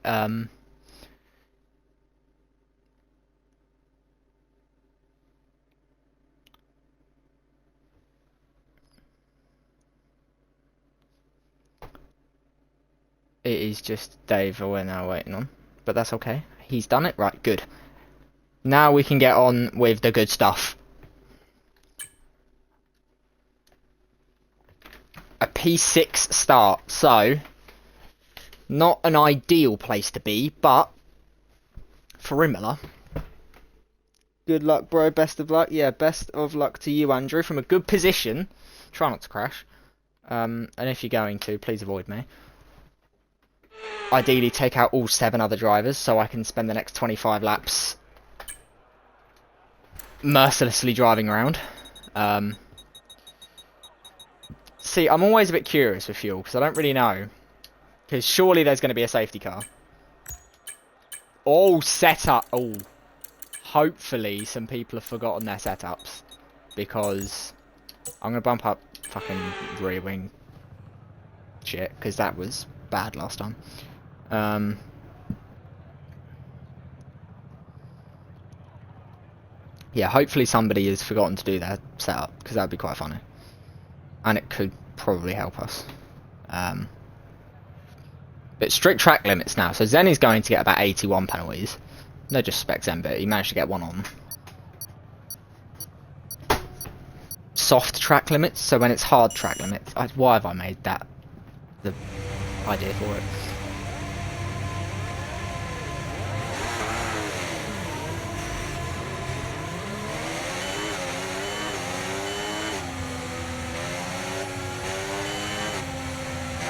It is just Dave we're now waiting on. But that's okay. He's done it. Right, good. Now we can get on with the good stuff. A P6 start. So, not an ideal place to be, but for Imola. Good luck, bro. Best of luck. Yeah, best of luck to you, Andrew. From a good position. Try not to crash. And if you're going to, please avoid me. Ideally, take out all 7 other drivers so I can spend the next 25 laps mercilessly driving around. See, I'm always a bit curious with fuel because I don't really know. Because surely there's going to be a safety car. Oh, setup. Oh. Hopefully some people have forgotten their setups. Because I'm going to bump up fucking rear wing shit. Because that was bad last time. Yeah, hopefully somebody has forgotten to do their setup. Because that would be quite funny. And it could probably help us. But strict track limits now. So Zen is going to get about 81 penalties. No disrespect Zen, but he managed to get one on. Soft track limits. So when it's hard track limits. Why have I made that the idea for it?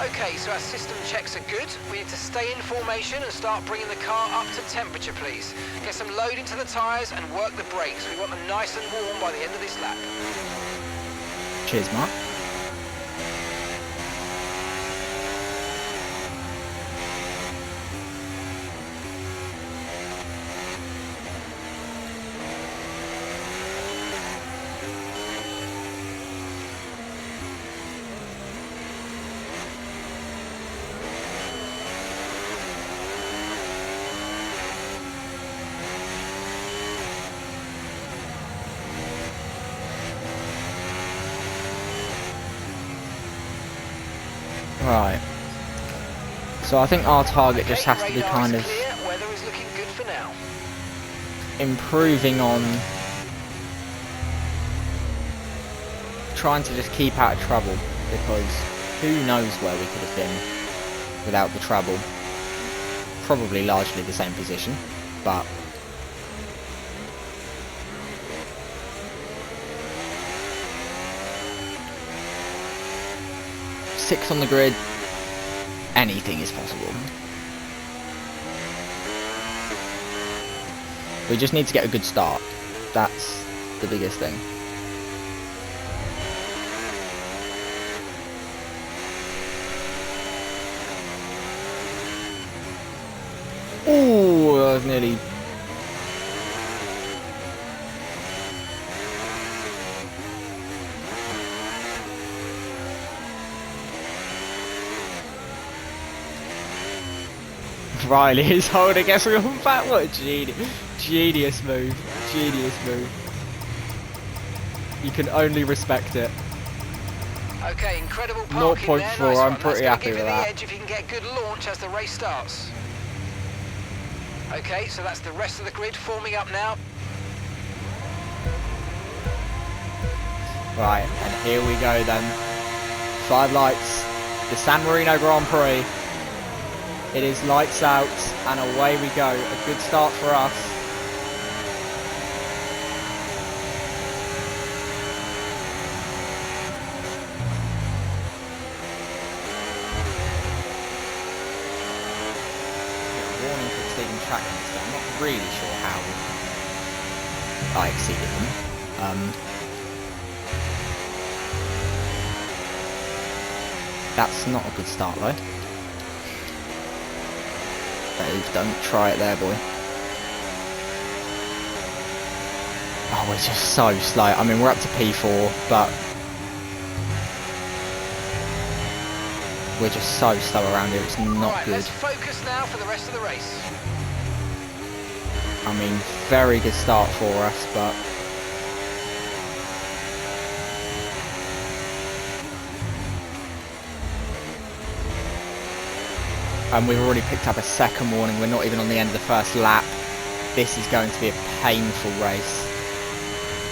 Okay, so our system checks are good. We need to stay in formation and start bringing the car up to temperature, please. Get some load into the tyres and work the brakes. We want them nice and warm by the end of this lap. Cheers, Mark. Right. So I think our target just has to be kind of weather is looking good for now. Improving on trying to just keep out of trouble, because who knows where we could have been without the trouble. Probably largely the same position, but six on the grid, anything is possible. We just need to get a good start. That's the biggest thing. Ooh, that was nearly... Riley is holding everyone back. What a genius move. Genius move. You can only respect it. Okay, incredible parking 0.4, there. Nice I'm one. pretty happy give with you the that. edge if you can get good launch as the race starts. Okay, so that's the rest of the grid forming up now. Right, and here we go then. 5 lights, the San Marino Grand Prix. It is lights out, and away we go. A good start for us. Warning for exceeding track limits. I'm not really sure how I exceeded them. That's not a good start though. Don't try it there, boy. Oh, we're just so slow. I mean, we're up to P4, but we're just so slow around here. It's not right, good. Let's focus now for the rest of the race. I mean, very good start for us, but and we've already picked up a second warning. We're not even on the end of the first lap. This is going to be a painful race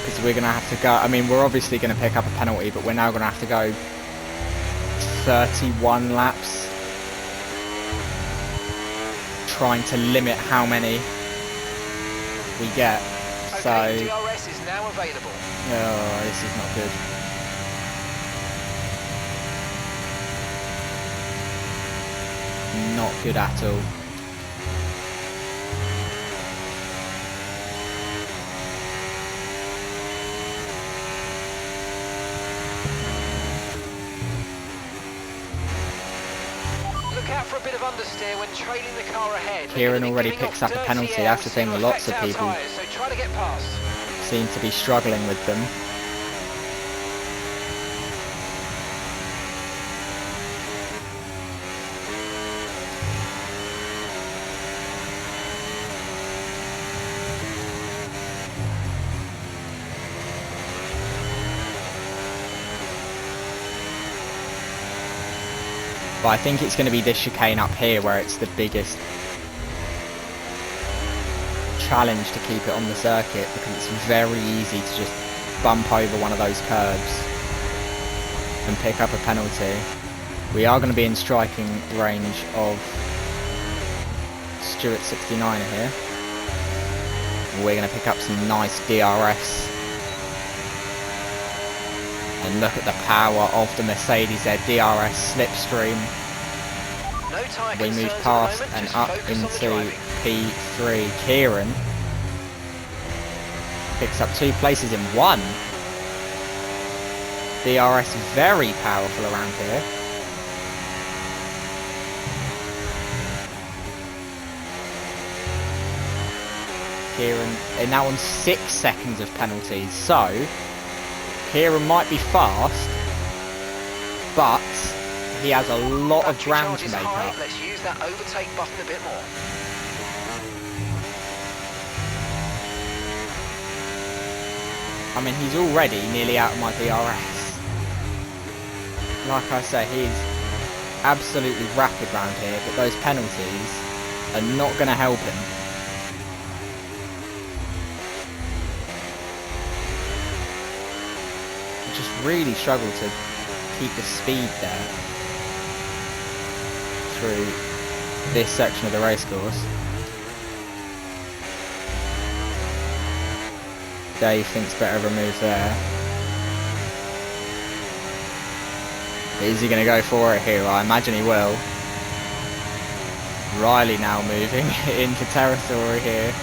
because we're going to have to go. I mean, we're obviously going to pick up a penalty, but we're now going to have to go 31 laps trying to limit how many we get. Okay, So DRS is now available. oh, this is not good. Not good at all. Look out for a bit of understeer when trailing the car ahead. Kieran already picks up a penalty. That's the thing with lots of people. So try to get past. Seem to be struggling with them. But I think it's going to be this chicane up here where it's the biggest challenge to keep it on the circuit, because it's very easy to just bump over one of those curbs and pick up a penalty. We are going to be in striking range of Stuart 69 here. We're going to pick up some nice DRS. And look at the power of the Mercedes, their DRS slipstream. No we move past and up into P3. Kieran picks up 2 places in 1. DRS very powerful around here. Kieran is now on 6 seconds of penalties, so Kieran might be fast, but he has a lot of ground to make up. Let's use that overtake button a bit more. I mean, he's already nearly out of my DRS. Like I say, he's absolutely rapid round here, but those penalties are not going to help him. Just really struggle to keep the speed there through this section of the race course. Dave thinks better of a move there. Is he going to go for it here? I imagine he will. Riley now moving into territory here.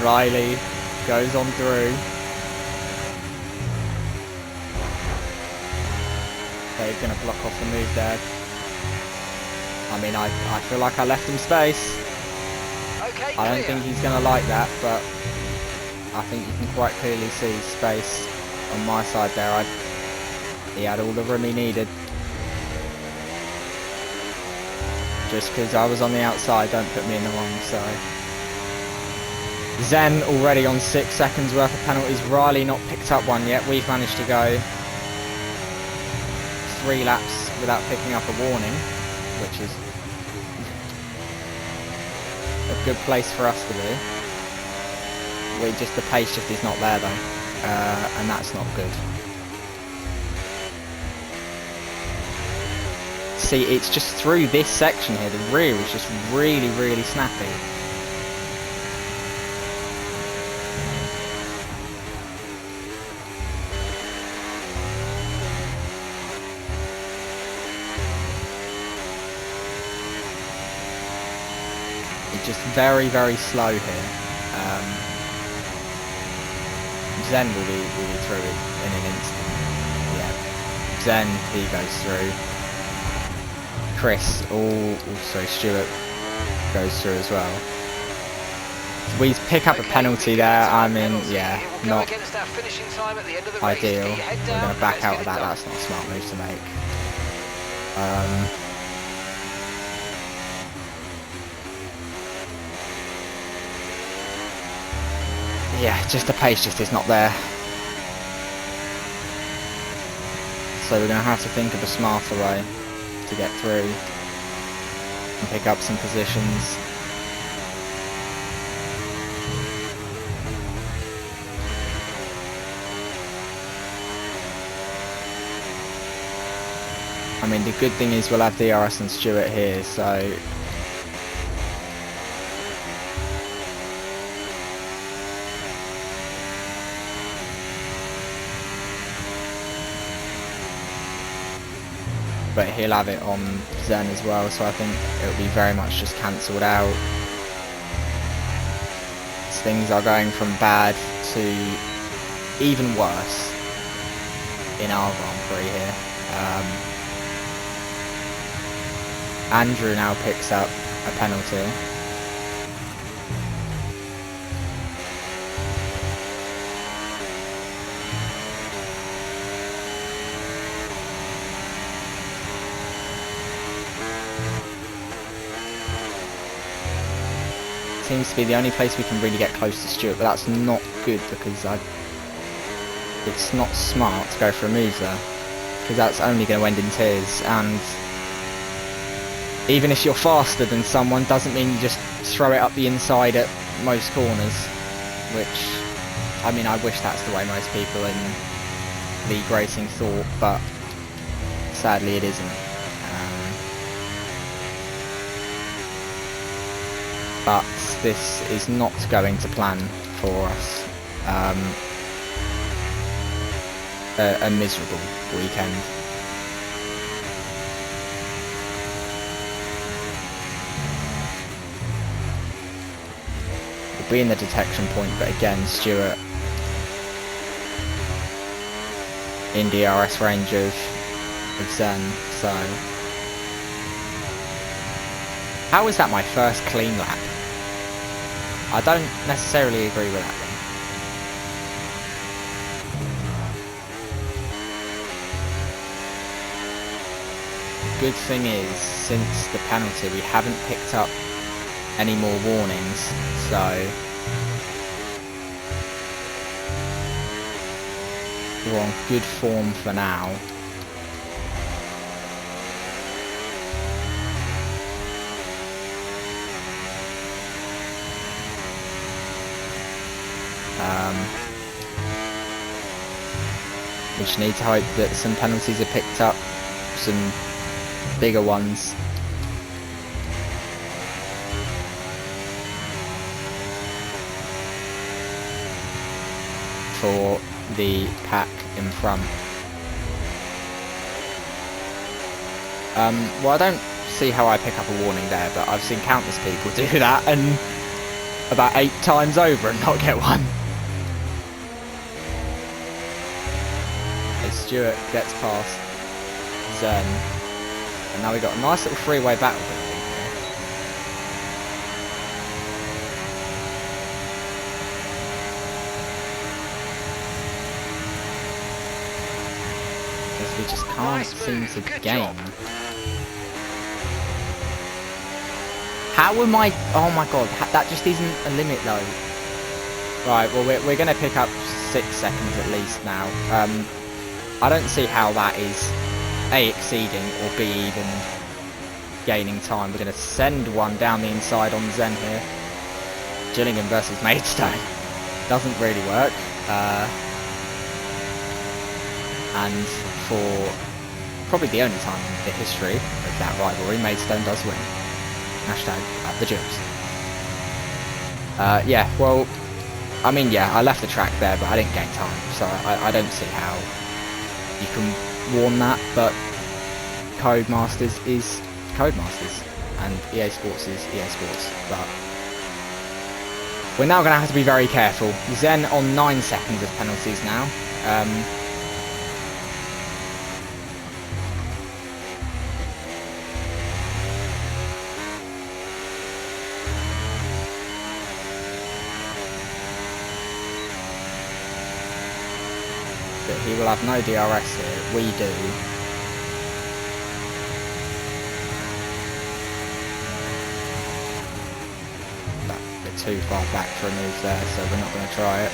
Riley goes on through. Dave's going to block off the move there. I mean, I feel like I left him space. Okay, I don't think he's going to like that, but I think you can quite clearly see space on my side there. He had all the room he needed. Just because I was on the outside, don't put me in the wrong side. Zen already on 6 seconds worth of penalties. Riley not picked up one yet. We've managed to go 3 laps without picking up a warning, which is a good place for us to be. The pace just is not there though, and that's not good. see, it's just through this section here, the rear is just really, really snappy. It's just very, very slow here. Zen will be through it in an instant. Yeah, Zen, he goes through. Chris, also Stuart goes through as well. We pick up a penalty there. I mean, yeah, not ideal. We're going to back out of that. That's not a smart move to make. Yeah, just the pace just is not there. So we're going to have to think of a smarter way to get through and pick up some positions. I mean, the good thing is we'll have DRS and Stuart here, so but he'll have it on Zen as well, so I think it'll be very much just cancelled out. As things are going from bad to even worse in our Grand Prix here. Andrew now picks up a penalty. Seems to be the only place we can really get close to Stuart, but that's not good because it's not smart to go for a move there, because that's only going to end in tears. And even if you're faster than someone, doesn't mean you just throw it up the inside at most corners, which, I mean, I wish that's the way most people in league racing thought, but sadly it isn't. But this is not going to plan for us. A miserable weekend. We'll be in the detection point, but again, Stuart in DRS range of Zen, so how is that my first clean lap? I don't necessarily agree with that one. The good thing is, since the penalty, we haven't picked up any more warnings, so we're on good form for now. We just need to hope that some penalties are picked up, some bigger ones. For the pack in front. Well, I don't see how I pick up a warning there, but I've seen countless people do that and about 8 times over and not get one. Stuart gets past Zen, and now we've got a nice little three-way battle building here. Because we just can't seem to gain. How am I? Oh my god, that just isn't a limit though. Right, well we're going to pick up 6 seconds at least now. I don't see how that is A, exceeding, or B, even gaining time. We're going to send one down the inside on Zen here. Gillingham versus Maidstone. Doesn't really work. And for probably the only time in the history of that rivalry, Maidstone does win. Hashtag at the gyms. Yeah, well, I mean, yeah, I left the track there, but I didn't gain time, so I don't see how you can warn that, but Codemasters is Codemasters, and EA Sports is EA Sports, but we're now going to have to be very careful. Zen on 9 seconds of penalties now. But he will have no DRS here. We do. Too far back for a move there, so we're not going to try it.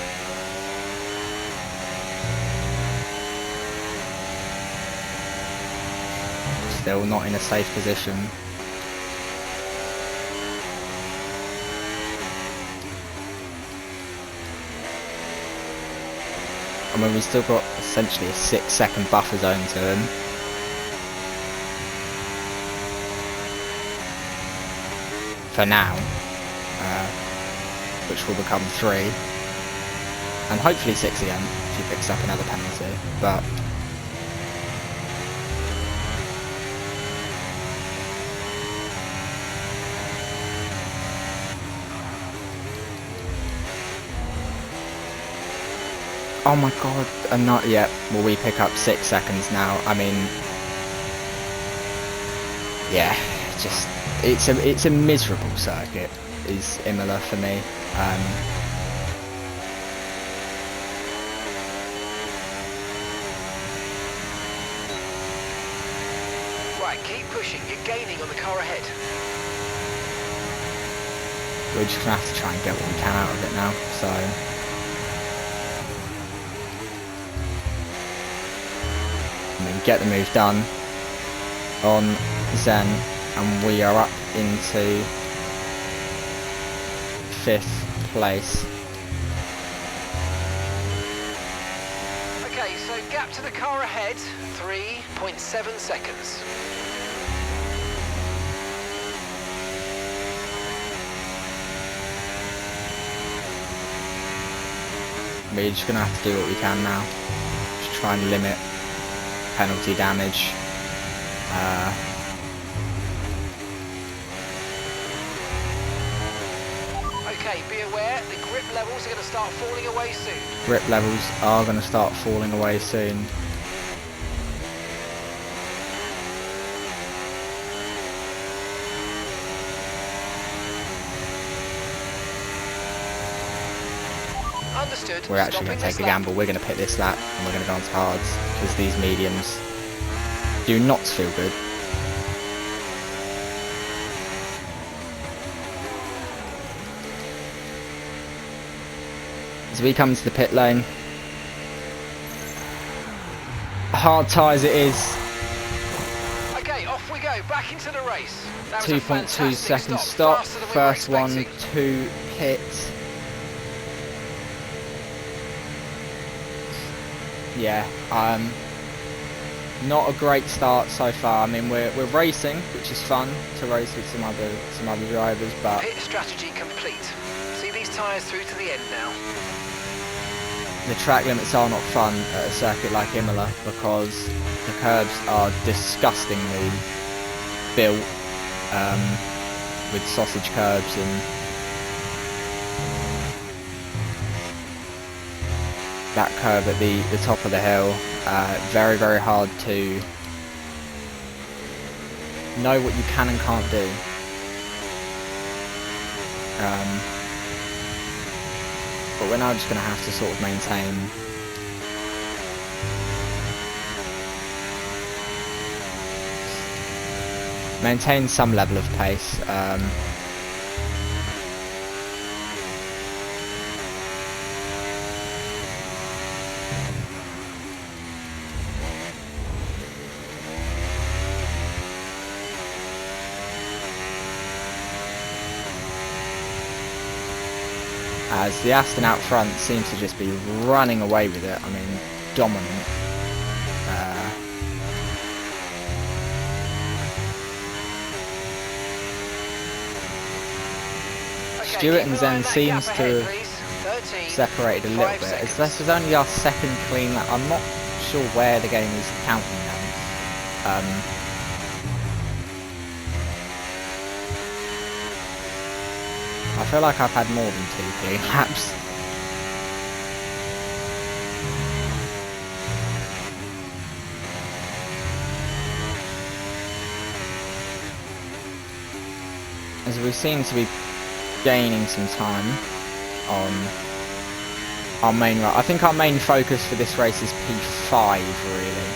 Still not in a safe position. I mean, we've still got essentially a 6-second buffer zone to him. For now. Which will become 3, and hopefully 6 again if he picks up another penalty, but oh my god, and not yet will we pick up 6 seconds now. I mean, yeah, just it's a miserable circuit is Imola for me. Right, keep pushing. You're gaining on the car ahead. We're just gonna have to try and get what we can out of it now. So I mean, get the move done on Zen, and we are up into 5th place. Okay, so gap to the car ahead, 3.7 seconds. We're just going to have to do what we can now. Just try and limit penalty damage. Okay, be aware, the grip levels are going to start falling away soon. Grip levels are going to start falling away soon. Understood. We're actually going to take a gamble. We're going to pit this lap and we're going to go on to hards, because these mediums do not feel good. As we come to the pit lane, hard tyres it is. Okay, off we go, back into the race. 2.2 second stop, first one to pit. Yeah, not a great start so far. I mean, we're racing, which is fun to race with some other drivers, but pit strategy complete. See these tyres through to the end now. The track limits are not fun at a circuit like Imola, because the curbs are disgustingly built with sausage curbs, and that curve at the top of the hill, very, very hard to know what you can and can't do. But we're now just going to have to sort of maintain some level of pace. As the Aston out front seems to just be running away with it. I mean, dominant. Stewart and Zen seems to ahead, have please. 13, separated a little 5 bit. As seconds. this is only our second clean lap. I'm not sure where the game is counting them. I feel like I've had more than 2 clean laps. As we seem to be gaining some time on our main run. I think our main focus for this race is P5 really.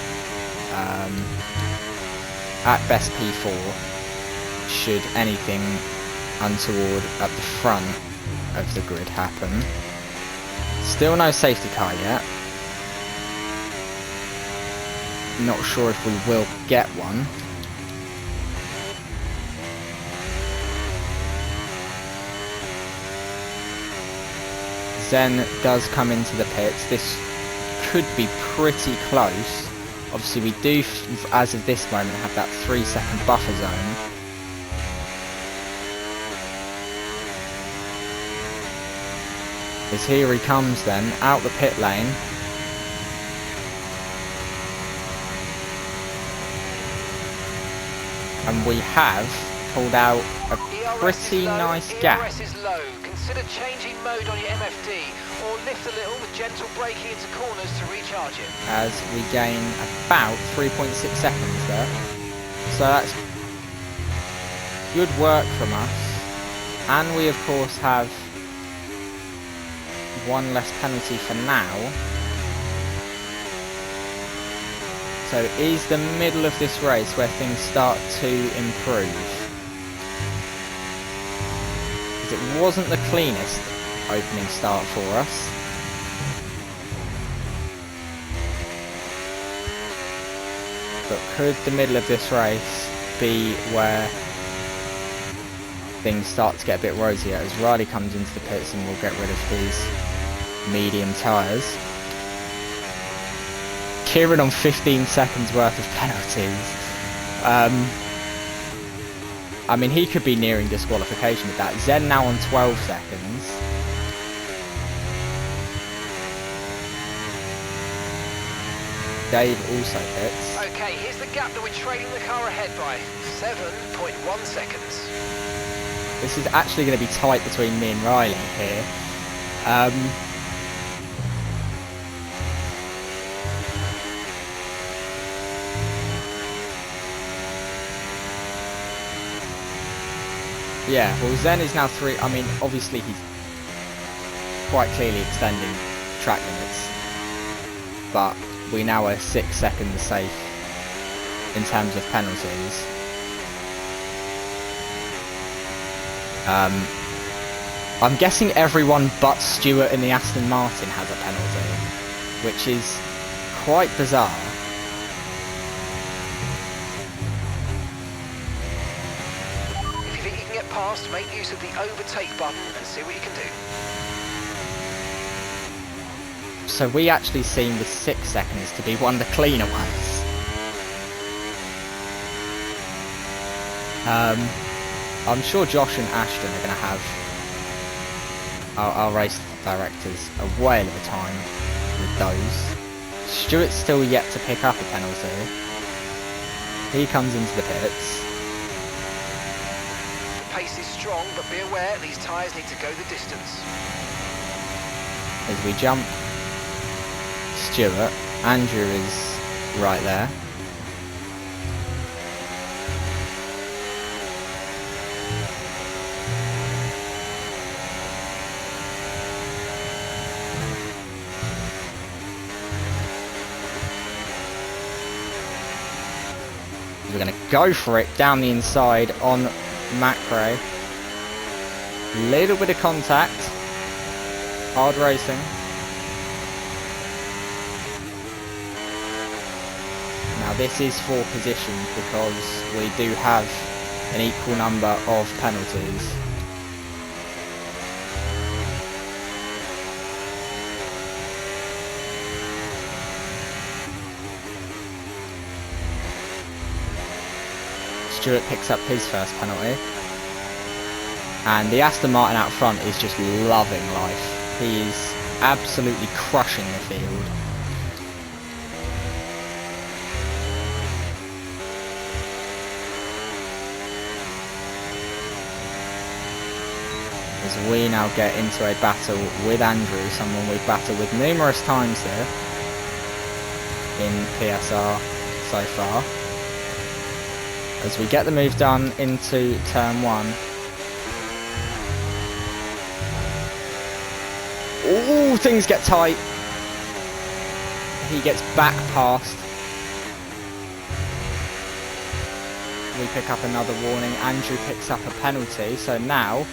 At best P4 should anything untoward at the front of the grid happen. Still no safety car yet. Not sure if we will get one. Zen does come into the pits. This could be pretty close. Obviously we do, as of this moment, have that 3-second buffer zone. As here he comes then, out the pit lane. And we have pulled out a pretty nice gap. ERS is low. Consider changing mode on your MFD or lift a little with gentle braking into corners to recharge it. As we gain about 3.6 seconds there. So that's good work from us. And we of course have one less penalty for now. So it is the middle of this race where things start to improve. It wasn't the cleanest opening start for us. But could the middle of this race be where things start to get a bit rosier as Riley comes into the pits and we'll get rid of his medium tyres. Kieran on 15 seconds worth of penalties. I mean, he could be nearing disqualification with that. Zen now on 12 seconds. Dave also hits. Okay, here's the gap that we're trailing the car ahead by. 7.1 seconds. This is actually going to be tight between me and Riley here. Yeah, well Zen is now 3, I mean obviously he's quite clearly extending track limits, but we now are 6 seconds safe in terms of penalties. I'm guessing everyone but Stewart in the Aston Martin has a penalty, which is quite bizarre. Past, make use of the overtake button and see what you can do. So we actually seem with 6 seconds to be one of the cleaner ones. I'm sure Josh and Ashton are going to have our race directors a whale of a time with those. Stewart's still yet to pick up a penalty. He comes into the pits. Pace is strong, but be aware these tyres need to go the distance. As we jump Stewart, Andrew is right there. We're going to go for it down the inside on Macro. Little bit of contact. Hard racing. Now this is for position because we do have an equal number of penalties. Stewart picks up his first penalty. And the Aston Martin out front is just loving life. He is absolutely crushing the field. As we now get into a battle with Andrew, someone we've battled with numerous times here in PSR so far. As we get the move done into turn 1. Ooh, things get tight. He gets back past. We pick up another warning. Andrew picks up a penalty. So now,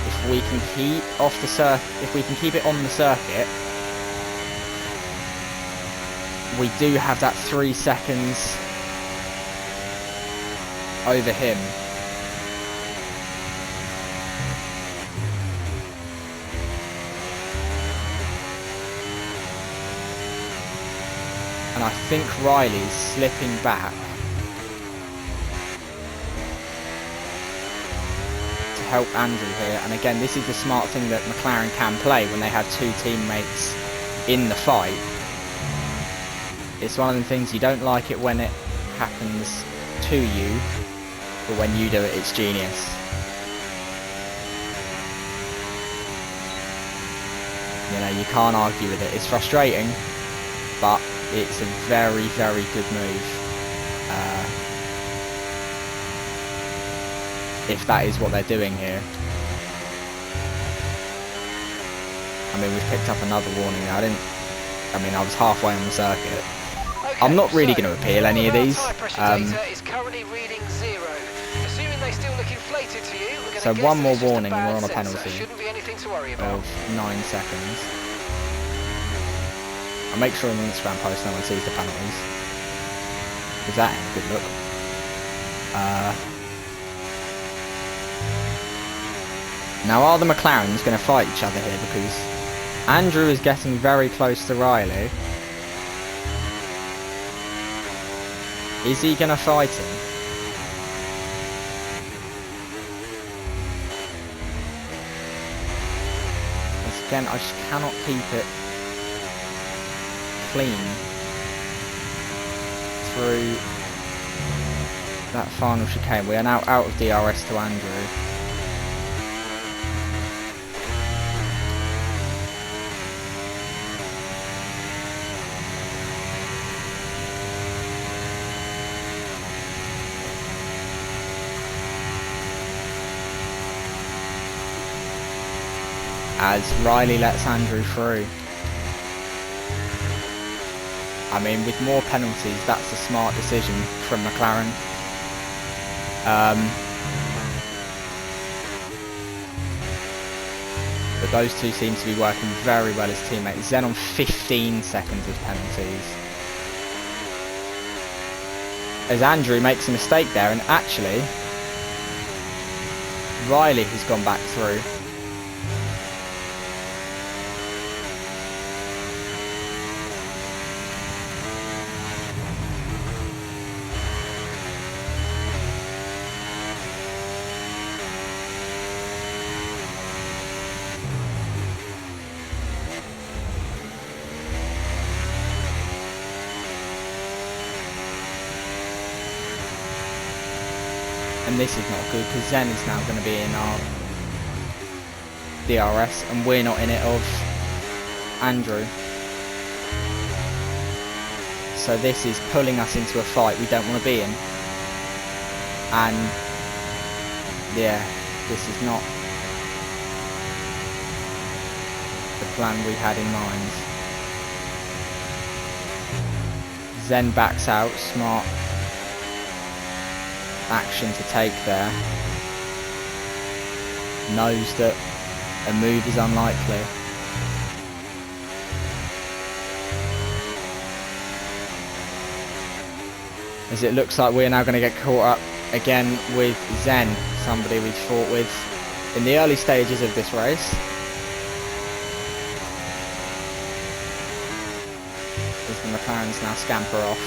if we can keep off the if we can keep it on the circuit, we do have that 3 seconds over him. And I think Riley's slipping back to help Andrew here. And again, this is the smart thing that McLaren can play when they have 2 teammates in the fight. It's one of the things you don't like it when it happens to you, but when you do it, it's genius. You know, you can't argue with it. It's frustrating, but it's a very, very good move. If that is what they're doing here. I mean, we've picked up another warning now. I was halfway on the circuit. Okay, I'm not really going to appeal any of these. Is currently reading 0. Assuming they still look inflated to you, we're So guess one more it's just warning and we're on a sensor. penalty Shouldn't be anything to worry about. of 9 seconds. I'll make sure on the Instagram post no one sees the penalties. Because that ain't a good look. Now are the McLarens going to fight each other here? Because Andrew is getting very close to Riley. Is he going to fight him? Once again, I just cannot keep it clean through that final chicane. We are now out of DRS to Andrew. As Riley lets Andrew through. I mean, with more penalties, that's a smart decision from McLaren. But those two seem to be working very well as teammates. Zen on 15 seconds of penalties. As Andrew makes a mistake there, and actually, Riley has gone back through. And this is not good because Zen is now going to be in our DRS and we're not in it of Andrew. So this is pulling us into a fight we don't want to be in. And yeah, this is not the plan we had in mind. Zen backs out, smart action to take there. Knows that a move is unlikely. As it looks like we're now going to get caught up again with Zen, somebody we've fought with in the early stages of this race. As the McLarens now scamper off.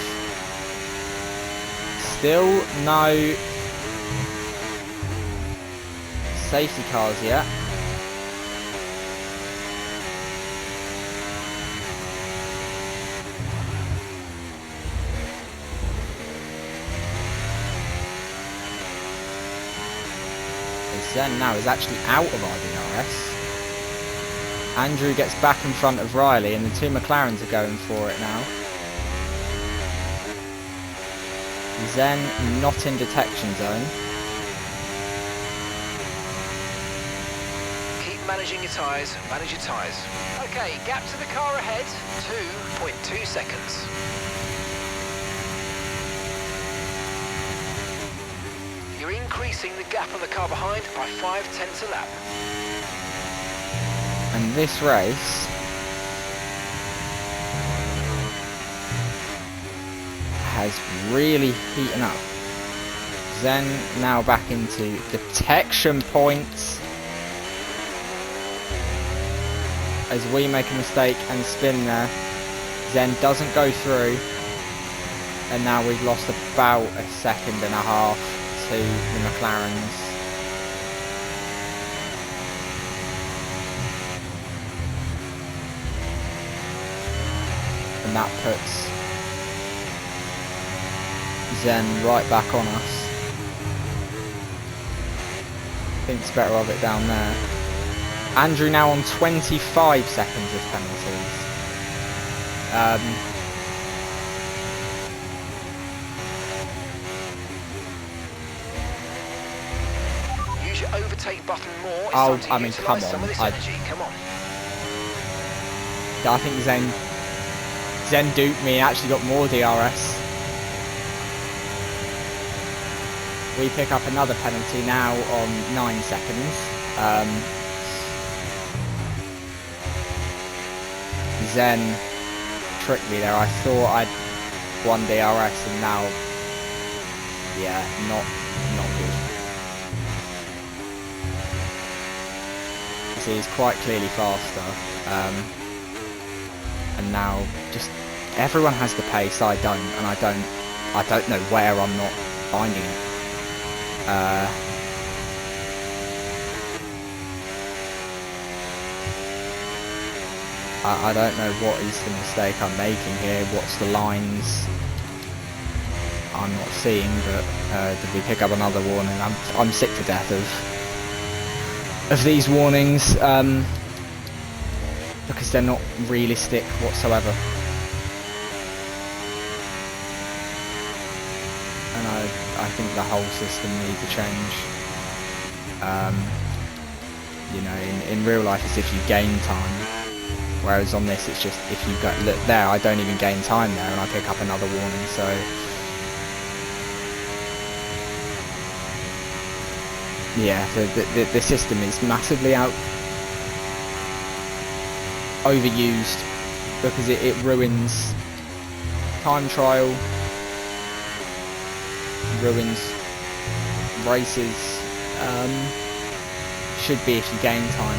Still no safety cars yet. Zen now is actually out of our DRS. Andrew gets back in front of Riley and the two McLarens are going for it now. Zen not in detection zone. Keep managing your tyres, manage your tyres. Okay, gap to the car ahead, 2.2 seconds. You're increasing the gap on the car behind by 0.5 a lap. And this race has really heated up. Zen now back into detection points as we make a mistake and spin there. Zen doesn't go through, and now we've lost about a second and a half to the McLarens. And that puts Zen right back on us. Thinks better of it down there. Andrew now on 25 seconds of penalties. Use your overtake button more. It's Oh, time to I mean, come utilise some of on. this energy. Come on. I think Zen duped me and actually got more DRS. We pick up another penalty now on 9 seconds. Zen tricked me there. I thought I'd won DRS and now, yeah, not good. You see, he's quite clearly faster. And now just everyone has the pace. I don't, and I don't know where I'm not finding it. I don't know what is the mistake I'm making here. What's the lines I'm not seeing? But did we pick up another warning? I'm sick to death of these warnings because they're not realistic whatsoever. And I think the whole system needs to change. You know, in real life it's if you gain time, whereas on this it's just if you go, look there, I don't even gain time there and I pick up another warning. So yeah, the system is massively overused because it ruins time trial, ruins races. Should be if you gain time,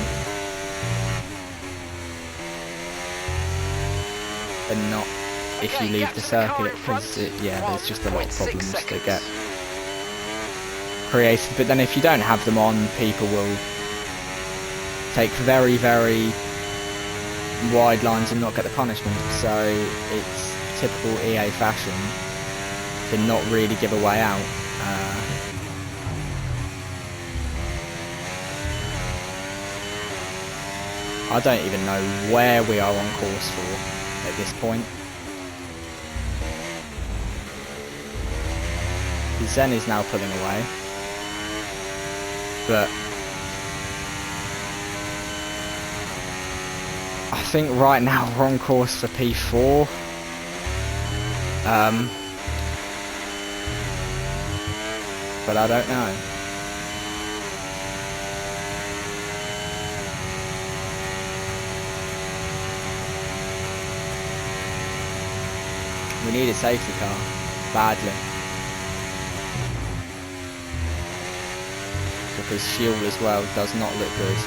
and not if you leave the circuit, because yeah, there's just a lot of problems that get created. But then if you don't have them on, people will take very, very wide lines and not get the punishment. So it's typical EA fashion to not really give a way out. I don't even know where we are on course for at this point. Zen is now pulling away, but I think right now we're on course for P4. But I don't know. We need a safety car, badly. Because fuel as well does not look good.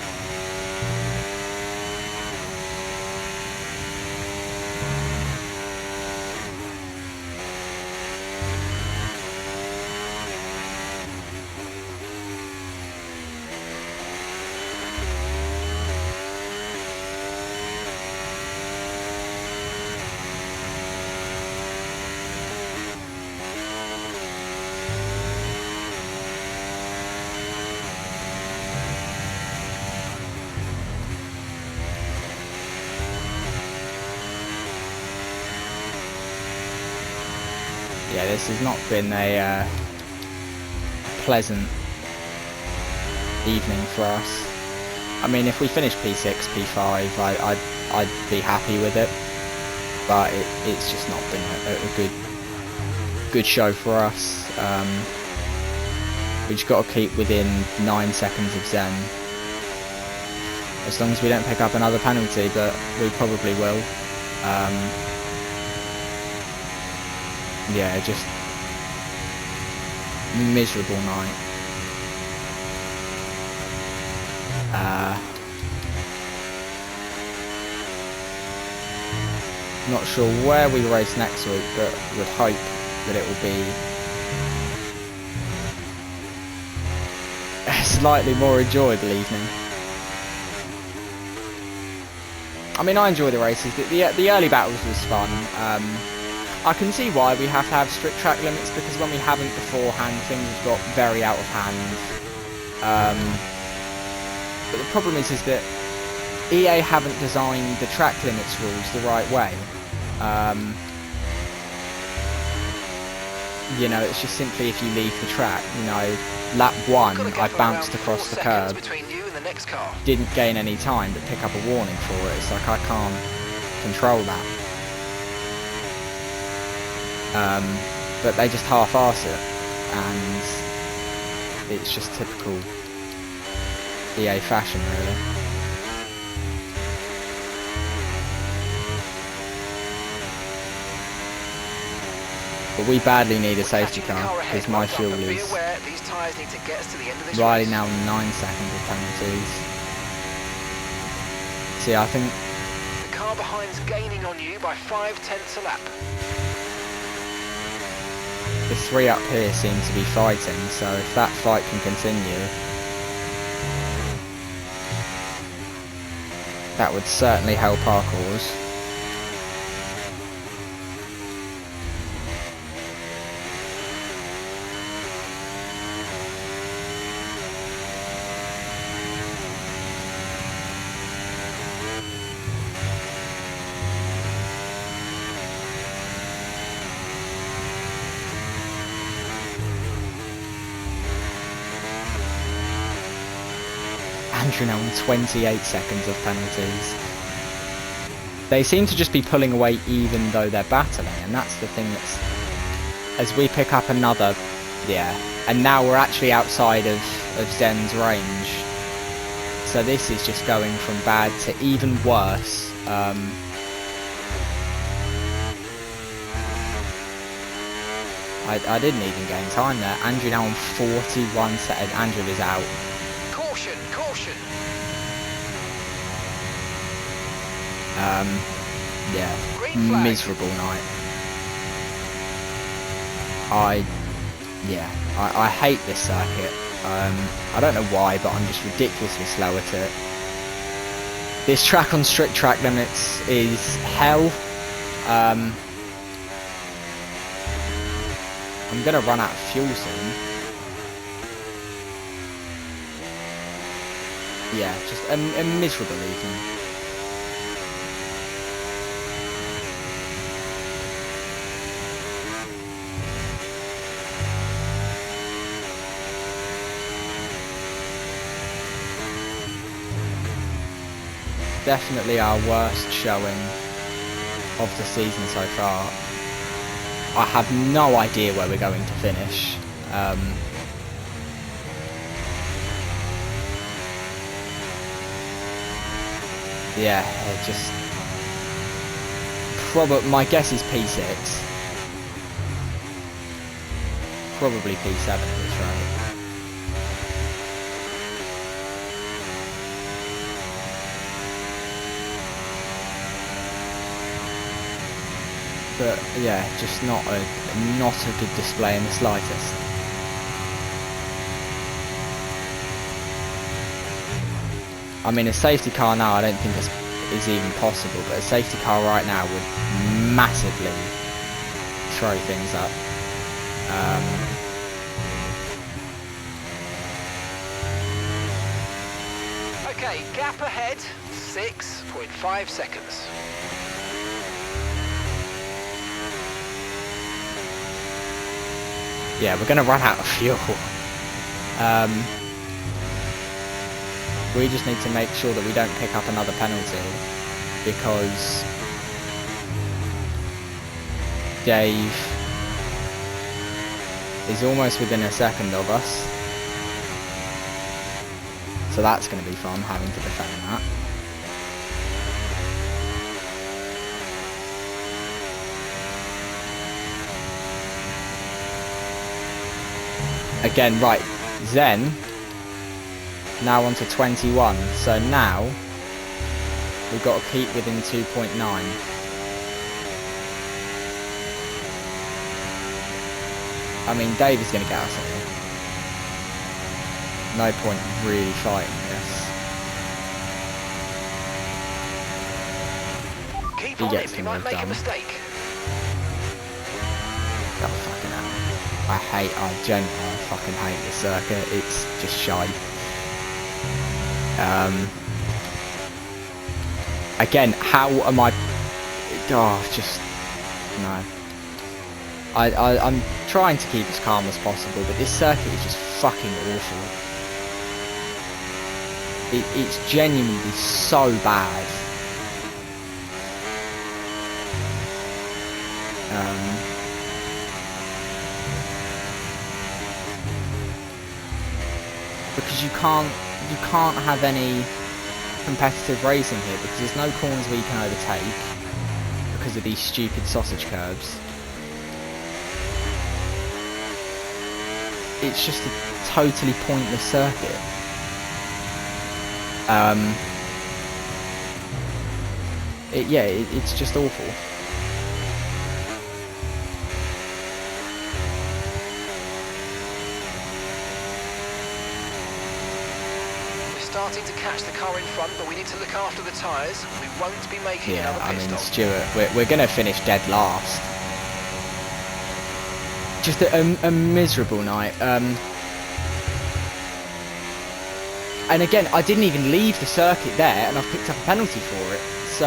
yeah, this has not been a pleasant evening for us. I mean, if we finish P6, P5, I'd be happy with it, but it's just not been a good show for us. We just got to keep within 9 seconds of Zen, as long as we don't pick up another penalty, but we probably will. Yeah, just miserable night. Not sure where we race next week, but would hope that it will be a slightly more enjoyable evening. I mean, I enjoy the races. The early battles was fun. I can see why we have to have strict track limits, because when we haven't beforehand, things have got very out of hand. But the problem is that EA haven't designed the track limits rules the right way. You know, it's just simply if you leave the track, you know, lap 1, I bounced across the curb, didn't gain any time, but pick up a warning for it. It's like I can't control that. But they just half-arse it, and it's just typical EA fashion, really. But we badly need a safety car, because my fuel is riding now 9 seconds of penalties. See, I think the car behind's gaining on you by 5/10 a lap. the 3 up here seem to be fighting, so if that fight can continue, that would certainly help our cause. Andrew now on 28 seconds of penalties. They seem to just be pulling away even though they're battling, and that's the thing that's... As we pick up another... Yeah, and now we're actually outside of Zen's range. So this is just going from bad to even worse. I didn't even gain time there. Andrew now on 41 seconds. Andrew is out. Caution, caution. Yeah, miserable night. I hate this circuit. I don't know why, but I'm just ridiculously slow at it. This track on strict track limits is hell. I'm gonna run out of fuel soon. Yeah, just a miserable evening. Definitely our worst showing of the season so far. I have no idea where we're going to finish. Yeah, it just... my guess is P6. Probably P7 at this rate. But yeah, just not a good display in the slightest. I mean, a safety car now I don't think is even possible, but a safety car right now would massively throw things up. Okay, gap ahead, 6.5 seconds. Yeah, we're going to run out of fuel. We just need to make sure that we don't pick up another penalty, because Dave is almost within a second of us. So that's going to be fun, having to defend that. Again, right, Zen, now on to 21, so now we've got to keep within 2.9. I mean, Dave is going to get us here. No point really fighting this. Keep on him, he might make a mistake. Oh, fucking hell. I fucking hate this circuit. It's just shite. Again, how am I... Oh, just... No. I'm trying to keep as calm as possible, but this circuit is just fucking awful. It's genuinely so bad. Because you can't have any competitive racing here, because there's no corners where you can overtake because of these stupid sausage curbs. It's just a totally pointless circuit. It's just awful. Starting to catch the car in front, but we need to look after the tyres. We won't be making another pit stop. Stuart, we're going to finish dead last. Just a miserable night. And again, I didn't even leave the circuit there, and I've picked up a penalty for it. So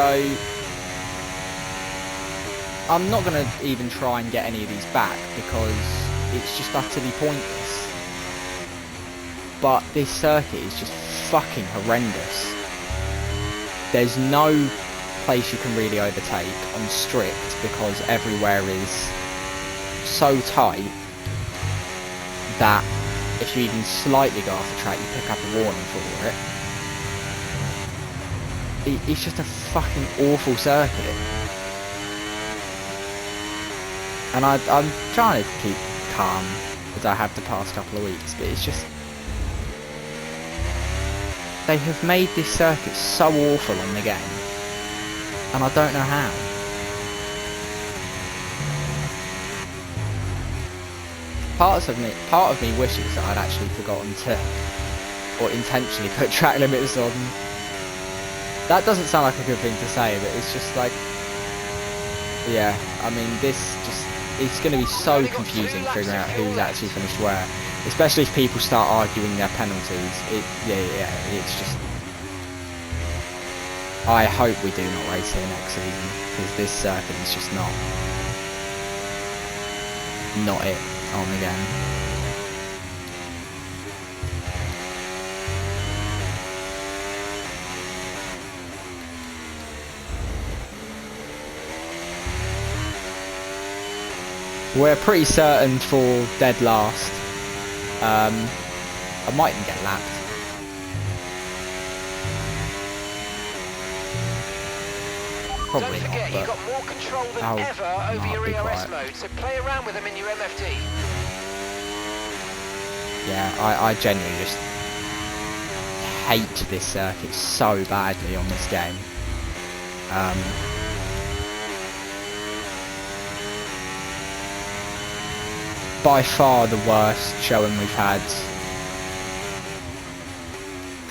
I'm not going to even try and get any of these back, because it's just utterly pointless. But this circuit is just fucking horrendous. There's no place you can really overtake on strict, because everywhere is so tight that if you even slightly go off the track, you pick up a warning for it. It's just a fucking awful circuit. And I'm trying to keep calm, as I have the past couple of weeks, but it's just... They have made this circuit so awful on the game, and I don't know how. Part of me wishes that I'd actually forgotten to, or intentionally put track limiters on. That doesn't sound like a good thing to say, but it's just like, yeah, I mean, it's going to be so confusing figuring out who's actually finished where. Especially if people start arguing their penalties. It's just... I hope we do not race here next season, because this circuit is just not it on the game. We're pretty certain for dead last. I might even get lapped. Probably Don't forget, not, you've got more control than ever over your ERS mode, so play around with them in your MFD. Yeah, I genuinely just hate this circuit so badly on this game. By far the worst showing we've had,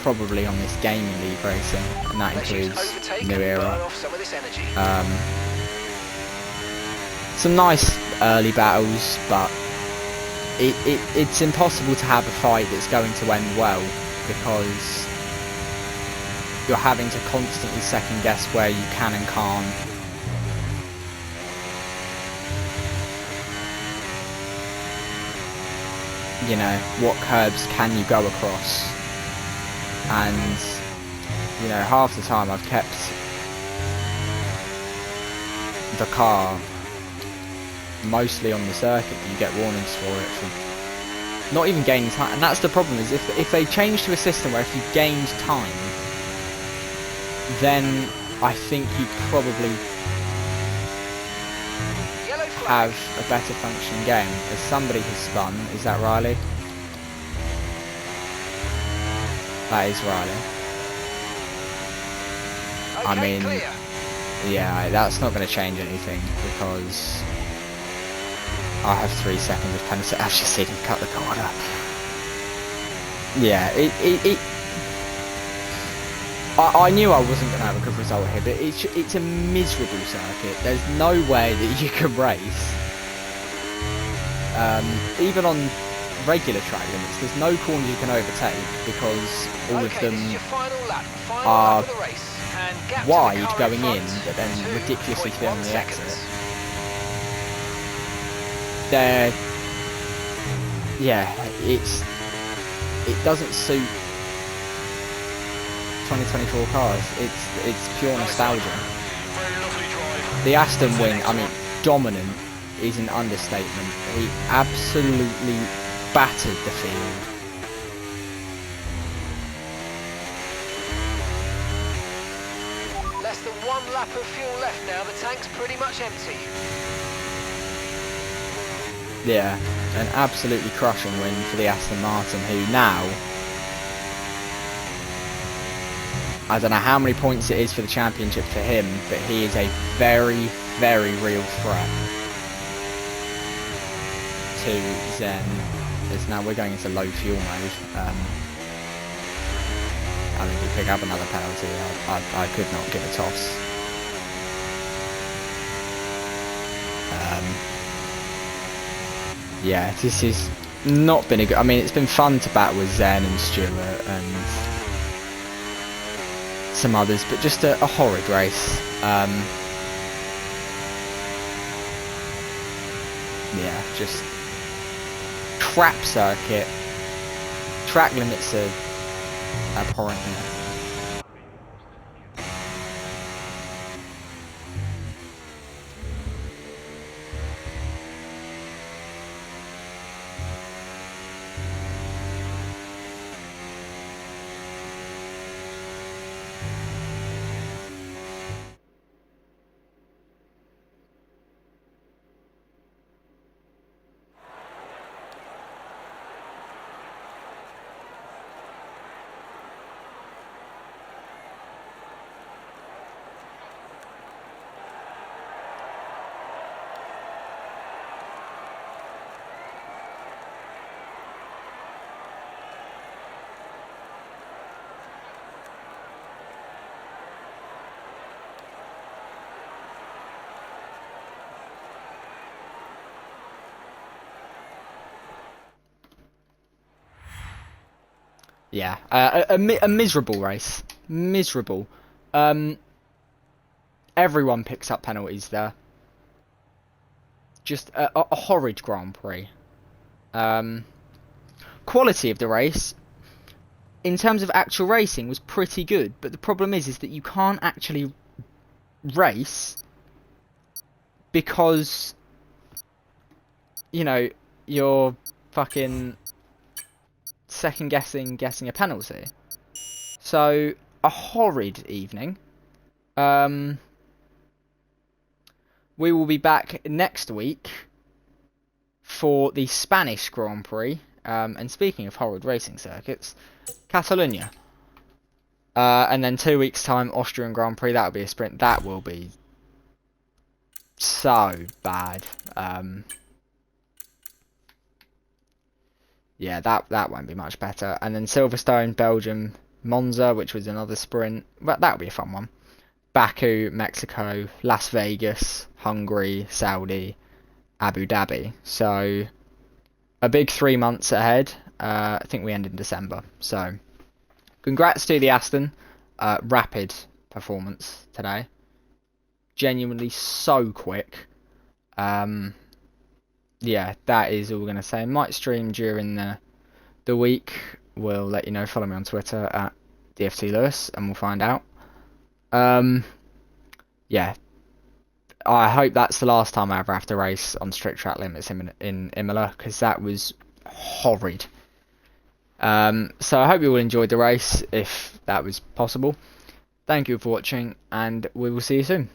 probably on this gaming league racing, and that includes New Era. Some nice early battles, but it's impossible to have a fight that's going to end well, because you're having to constantly second guess where you can and can't. you know, what curbs can you go across, and you know, half the time I've kept the car mostly on the circuit. You get warnings for it for not even gaining time, and that's the problem. Is if they change to a system where if you gained time, then I think you probably have a better functioning game. As somebody has spun, is that Riley? That is Riley. I mean, yeah, that's not going to change anything because I have 3 seconds of penalty. I've just seen him cut the corner. Yeah, I knew I wasn't going to have a good result here, but it's a miserable circuit. There's no way that you can race. Even on regular track limits, there's no corners you can overtake because all of them are wide going in, but then ridiculously thin on the exit. Yeah, it doesn't suit 2024 cars. It's pure nostalgia. The Aston wing, I mean, dominant is an understatement. He absolutely battered the field. Less than 1 lap of fuel left now. The tank's pretty much empty. Yeah, an absolutely crushing win for the Aston Martin, who now, I don't know how many points it is for the championship for him, but he is a very, very real threat to Zen. As now we're going into low fuel mode. I mean, we pick up another penalty. I could not give a toss. Yeah, this has not been a good... I mean, it's been fun to battle with Zen and Stewart and some others, but just a horrid race. Yeah, just crap circuit. Track limits are abhorrent. Yeah, a miserable race. Miserable. Everyone picks up penalties there. Just a horrid Grand Prix. Quality of the race, in terms of actual racing, was pretty good. But the problem is that you can't actually race because, you know, you're fucking second-guessing a penalty. So, a horrid evening. We will be back next week for the Spanish Grand Prix. And speaking of horrid racing circuits, Catalonia. And then 2 weeks' time, Austrian Grand Prix. That'll be a sprint. That will be so bad. Yeah, that won't be much better. And then Silverstone, Belgium, Monza, which was another sprint. But that'll be a fun one. Baku, Mexico, Las Vegas, Hungary, Saudi, Abu Dhabi. So, a big 3 months ahead. I think we end in December. So, congrats to the Aston. Rapid performance today. Genuinely so quick. yeah, that is all we're gonna say. Might stream during the week. We'll let you know. Follow me on Twitter at DFT Lewis, and we'll find out. Yeah, I hope that's the last time I ever have to race on strict track limits in Imola, because that was horrid. So I hope you all enjoyed the race, if that was possible. Thank you for watching, and we will see you soon.